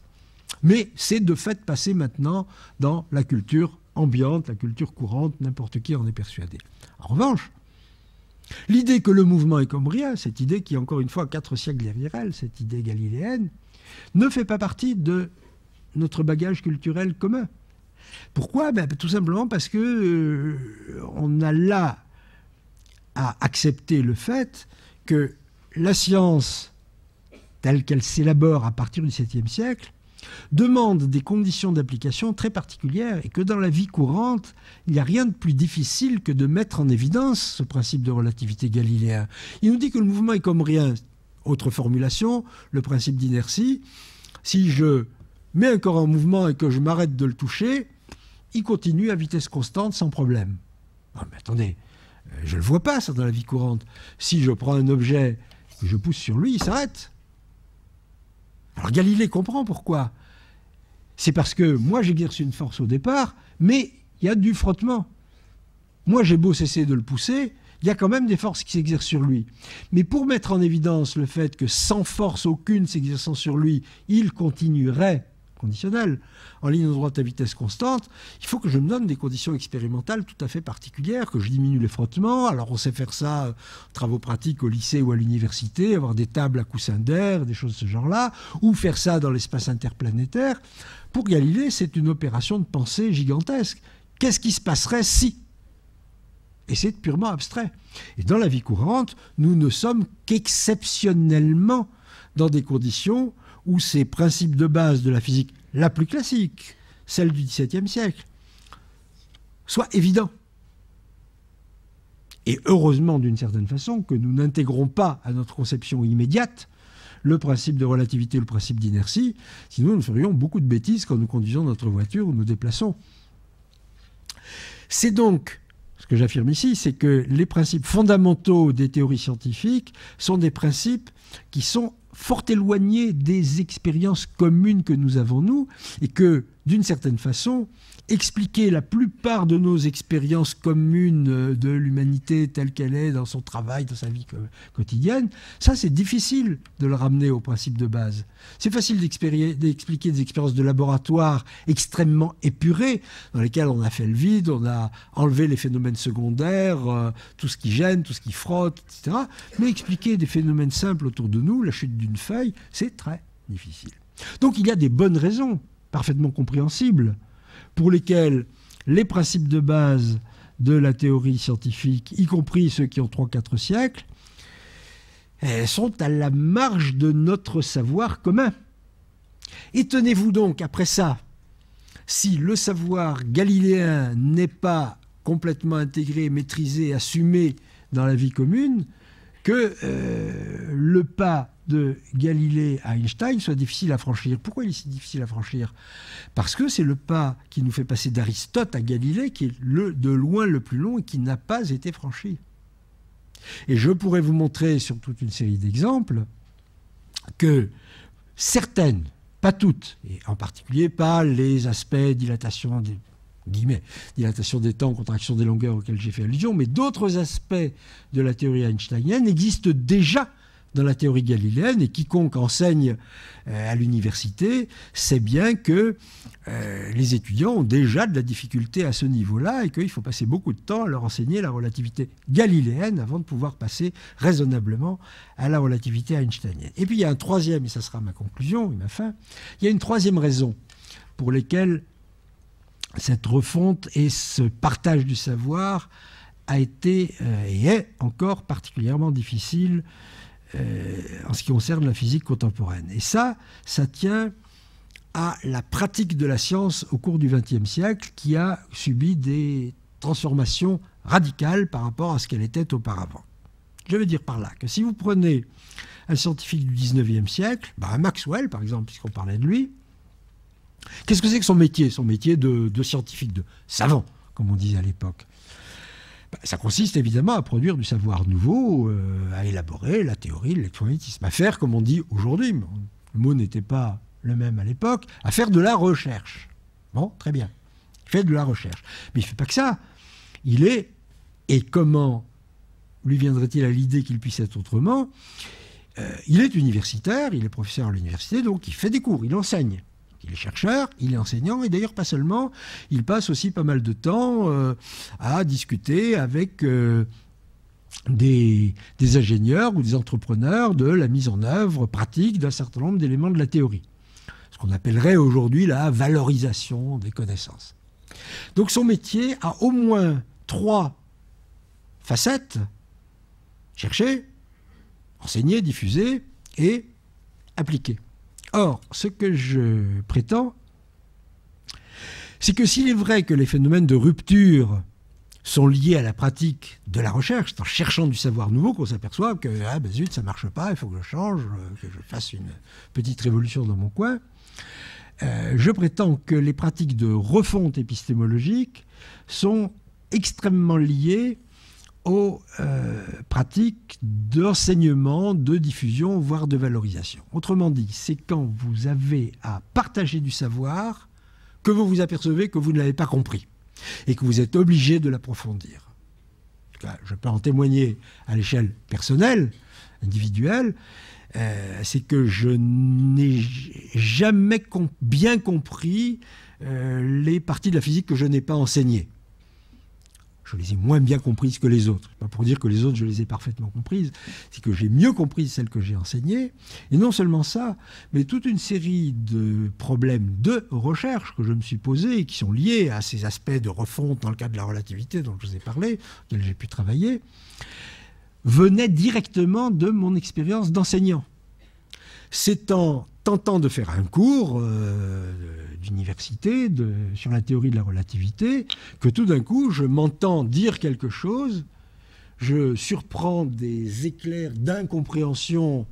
Mais c'est de fait passé maintenant dans la culture ambiante, la culture courante, n'importe qui en est persuadé. En revanche, l'idée que le mouvement est comme rien, cette idée qui, encore une fois, 4 siècles derrière elle, cette idée galiléenne, ne fait pas partie de notre bagage culturel commun. Pourquoi ? Tout simplement parce que on a là à accepter le fait que la science, telle qu'elle s'élabore à partir du XVIIe siècle, demande des conditions d'application très particulières et que dans la vie courante, il n'y a rien de plus difficile que de mettre en évidence ce principe de relativité galiléen. Il nous dit que le mouvement est comme rien. Autre formulation, le principe d'inertie. Si je mets un corps en mouvement et que je m'arrête de le toucher, il continue à vitesse constante sans problème. Non, mais attendez, je ne le vois pas ça dans la vie courante. Si je prends un objet et que je pousse sur lui, il s'arrête. Alors Galilée comprend pourquoi. C'est parce que moi j'exerce une force au départ, mais il y a du frottement. Moi j'ai beau cesser de le pousser, il y a quand même des forces qui s'exercent sur lui. Mais pour mettre en évidence le fait que sans force aucune s'exerçant sur lui, il continuerait, conditionnel, en ligne droite à vitesse constante, il faut que je me donne des conditions expérimentales tout à fait particulières, que je diminue les frottements. Alors on sait faire ça, travaux pratiques au lycée ou à l'université, avoir des tables à coussins d'air, des choses de ce genre-là, ou faire ça dans l'espace interplanétaire. Pour Galilée, c'est une opération de pensée gigantesque. Qu'est-ce qui se passerait si ? Et c'est purement abstrait. Et dans la vie courante, nous ne sommes qu'exceptionnellement dans des conditions où ces principes de base de la physique la plus classique, celle du XVIIe siècle, soient évidents. Et heureusement, d'une certaine façon, que nous n'intégrons pas à notre conception immédiate le principe de relativité ou le principe d'inertie, sinon nous ferions beaucoup de bêtises quand nous conduisons notre voiture ou nous déplaçons. C'est donc, ce que j'affirme ici, c'est que les principes fondamentaux des théories scientifiques sont des principes qui sont fort éloignés des expériences communes que nous avons, nous, et que, d'une certaine façon, expliquer la plupart de nos expériences communes de l'humanité telle qu'elle est dans son travail, dans sa vie quotidienne, ça c'est difficile de le ramener au principe de base. C'est facile d'expliquer des expériences de laboratoire extrêmement épurées, dans lesquelles on a fait le vide, on a enlevé les phénomènes secondaires, tout ce qui gêne, tout ce qui frotte, etc. Mais expliquer des phénomènes simples autour de nous, la chute d'une feuille, c'est très difficile. Donc il y a des bonnes raisons, parfaitement compréhensibles, pour lesquels les principes de base de la théorie scientifique, y compris ceux qui ont 3-4 siècles, sont à la marge de notre savoir commun. Étonnez-vous donc, après ça, si le savoir galiléen n'est pas complètement intégré, maîtrisé, assumé dans la vie commune, que le pas de Galilée à Einstein soit difficile à franchir. Pourquoi il est si difficile à franchir? Parce que c'est le pas qui nous fait passer d'Aristote à Galilée qui est de loin le plus long et qui n'a pas été franchi. Et je pourrais vous montrer sur toute une série d'exemples que certaines, pas toutes, et en particulier pas les aspects dilatation des temps, contraction des longueurs auxquels j'ai fait allusion, mais d'autres aspects de la théorie einsteinienne existent déjà dans la théorie galiléenne, et quiconque enseigne à l'université sait bien que les étudiants ont déjà de la difficulté à ce niveau-là et qu'il faut passer beaucoup de temps à leur enseigner la relativité galiléenne avant de pouvoir passer raisonnablement à la relativité einsteinienne. Et puis il y a un troisième, et ça sera ma conclusion et ma fin, il y a une troisième raison pour laquelle cette refonte et ce partage du savoir a été et est encore particulièrement difficile en ce qui concerne la physique contemporaine. Et ça tient à la pratique de la science au cours du XXe siècle qui a subi des transformations radicales par rapport à ce qu'elle était auparavant. Je veux dire par là que si vous prenez un scientifique du XIXe siècle, Maxwell par exemple, puisqu'on parlait de lui, qu'est-ce que c'est que son métier? Son métier de scientifique, de savant, comme on disait à l'époque. Ça consiste évidemment à produire du savoir nouveau, à élaborer la théorie de l'électromagnétisme, à faire, comme on dit aujourd'hui, le mot n'était pas le même à l'époque, à faire de la recherche. Bon, très bien, il fait de la recherche. Mais il ne fait pas que ça. Il est, et comment lui viendrait-il à l'idée qu'il puisse être autrement? Il est universitaire, il est professeur à l'université, donc il fait des cours, il enseigne. Il est chercheur, il est enseignant, et d'ailleurs pas seulement, il passe aussi pas mal de temps à discuter avec des ingénieurs ou des entrepreneurs de la mise en œuvre pratique d'un certain nombre d'éléments de la théorie. Ce qu'on appellerait aujourd'hui la valorisation des connaissances. Donc son métier a au moins 3 facettes: chercher, enseigner, diffuser et appliquer. Or, ce que je prétends, c'est que s'il est vrai que les phénomènes de rupture sont liés à la pratique de la recherche, c'est en cherchant du savoir nouveau qu'on s'aperçoit que zut, ça ne marche pas, il faut que je change, que je fasse une petite révolution dans mon coin, je prétends que les pratiques de refonte épistémologique sont extrêmement liées aux pratiques d'enseignement, de diffusion, voire de valorisation. Autrement dit, c'est quand vous avez à partager du savoir que vous vous apercevez que vous ne l'avez pas compris et que vous êtes obligé de l'approfondir. En tout cas, je peux en témoigner à l'échelle personnelle, individuelle, c'est que je n'ai jamais bien compris les parties de la physique que je n'ai pas enseignées. Je les ai moins bien comprises que les autres. Pas pour dire que les autres, je les ai parfaitement comprises. C'est que j'ai mieux compris celles que j'ai enseignées. Et non seulement ça, mais toute une série de problèmes de recherche que je me suis posés et qui sont liés à ces aspects de refonte dans le cadre de la relativité dont je vous ai parlé, auxquels j'ai pu travailler, venaient directement de mon expérience d'enseignant. C'est en tentant de faire un cours d'université sur la théorie de la relativité que tout d'un coup, je m'entends dire quelque chose je surprends des éclairs d'incompréhension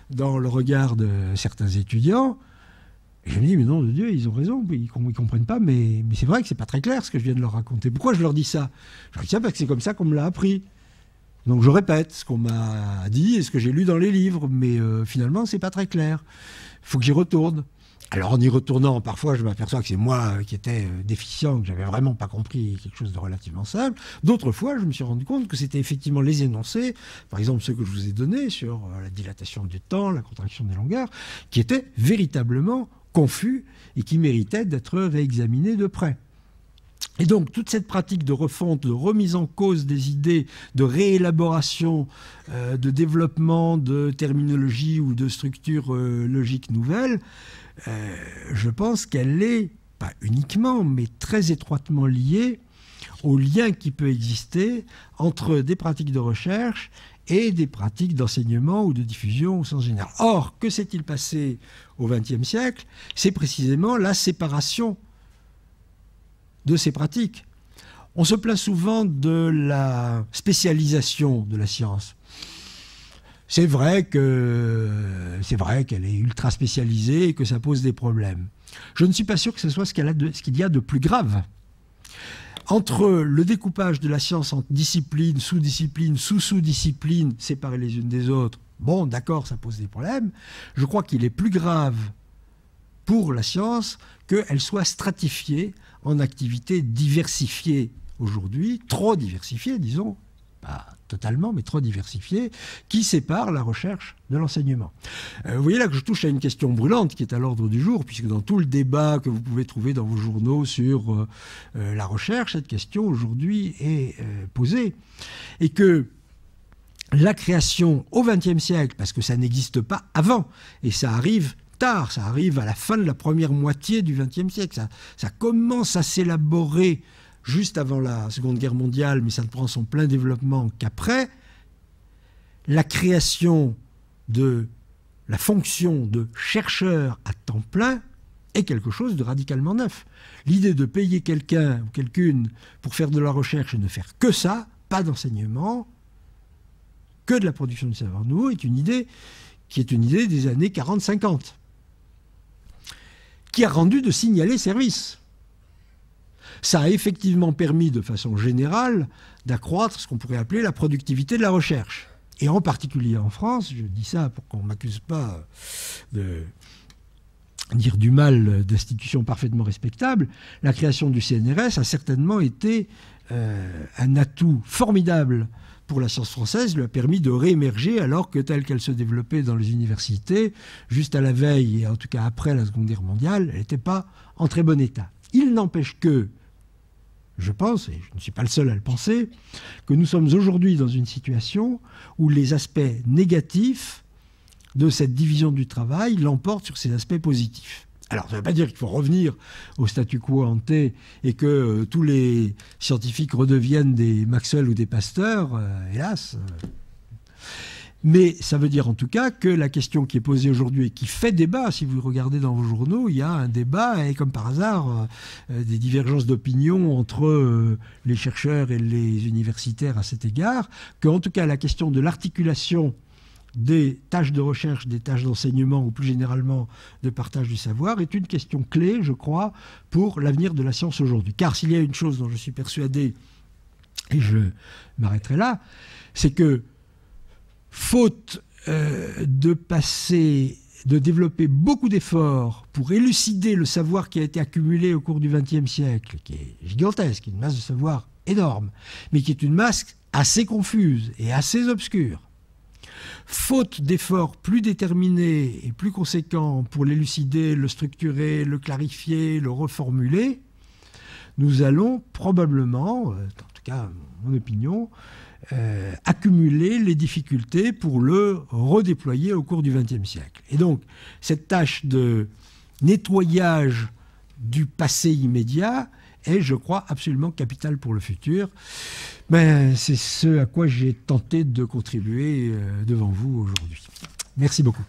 dans le regard de certains étudiants. Et je me dis, mais non, de Dieu, ils ont raison, ils ne comprennent pas, mais c'est vrai que c'est pas très clair ce que je viens de leur raconter. Pourquoi je leur dis ça? Je leur dis ça parce que c'est comme ça qu'on me l'a appris. Donc je répète ce qu'on m'a dit et ce que j'ai lu dans les livres, mais finalement, c'est pas très clair. Il faut que j'y retourne. Alors en y retournant, parfois je m'aperçois que c'est moi qui étais déficient, que j'avais vraiment pas compris quelque chose de relativement simple. D'autres fois, je me suis rendu compte que c'était effectivement les énoncés, par exemple ceux que je vous ai donnés sur la dilatation du temps, la contraction des longueurs, qui étaient véritablement confus et qui méritaient d'être réexaminés de près. Et donc, toute cette pratique de refonte, de remise en cause des idées, de réélaboration, de développement de terminologie ou de structures logiques nouvelles, je pense qu'elle est, pas uniquement, mais très étroitement liée au lien qui peut exister entre des pratiques de recherche et des pratiques d'enseignement ou de diffusion au sens général. Or, que s'est-il passé au XXe siècle? C'est précisément la séparation de ces pratiques. On se plaint souvent de la spécialisation de la science. C'est vrai qu'elle est ultra spécialisée et que ça pose des problèmes. Je ne suis pas sûr que ce soit ce qu'il y a de plus grave. Entre le découpage de la science en disciplines, sous-disciplines, sous-sous-disciplines, séparées les unes des autres, bon, d'accord, ça pose des problèmes. Je crois qu'il est plus grave pour la science qu'elle soit stratifiée en activités diversifiées aujourd'hui, trop diversifiées, disons, pas totalement, mais trop diversifiées, qui séparent la recherche de l'enseignement. Vous voyez là que je touche à une question brûlante qui est à l'ordre du jour, puisque dans tout le débat que vous pouvez trouver dans vos journaux sur la recherche, cette question aujourd'hui est posée. Et que la création au XXe siècle, parce que ça n'existe pas avant, et ça arrive tard, ça arrive à la fin de la première moitié du XXe siècle, ça commence à s'élaborer juste avant la Seconde Guerre mondiale, mais ça ne prend son plein développement qu'après, la création de la fonction de chercheur à temps plein est quelque chose de radicalement neuf. L'idée de payer quelqu'un ou quelqu'une pour faire de la recherche et ne faire que ça, pas d'enseignement, que de la production de savoir nouveau, est une idée qui est une idée des années 40-50, qui a rendu de signaler service. Ça a effectivement permis, de façon générale, d'accroître ce qu'on pourrait appeler la productivité de la recherche. Et en particulier en France, je dis ça pour qu'on ne m'accuse pas de dire du mal d'institutions parfaitement respectables, la création du CNRS a certainement été un atout formidable pour la science française, lui a permis de réémerger alors que telle qu'elle se développait dans les universités, juste à la veille et en tout cas après la Seconde Guerre mondiale, elle n'était pas en très bon état. Il n'empêche que, je pense, et je ne suis pas le seul à le penser, que nous sommes aujourd'hui dans une situation où les aspects négatifs de cette division du travail l'emportent sur ses aspects positifs. Alors, ça ne veut pas dire qu'il faut revenir au statu quo ante et que tous les scientifiques redeviennent des Maxwell ou des Pasteur, hélas. Mais ça veut dire en tout cas que la question qui est posée aujourd'hui et qui fait débat, si vous regardez dans vos journaux, il y a un débat et comme par hasard, des divergences d'opinion entre les chercheurs et les universitaires à cet égard, qu'en tout cas la question de l'articulation des tâches de recherche, des tâches d'enseignement ou plus généralement de partage du savoir est une question clé, je crois, pour l'avenir de la science aujourd'hui. Car s'il y a une chose dont je suis persuadé, et je m'arrêterai là, c'est que faute de développer beaucoup d'efforts pour élucider le savoir qui a été accumulé au cours du XXe siècle, qui est gigantesque, qui est une masse de savoir énorme, mais qui est une masse assez confuse et assez obscure, faute d'efforts plus déterminés et plus conséquents pour l'élucider, le structurer, le clarifier, le reformuler, nous allons probablement, en tout cas mon opinion, accumuler les difficultés pour le redéployer au cours du XXe siècle. Et donc, cette tâche de nettoyage du passé immédiat est, je crois, absolument capitale pour le futur. Mais c'est ce à quoi j'ai tenté de contribuer devant vous aujourd'hui. Merci beaucoup.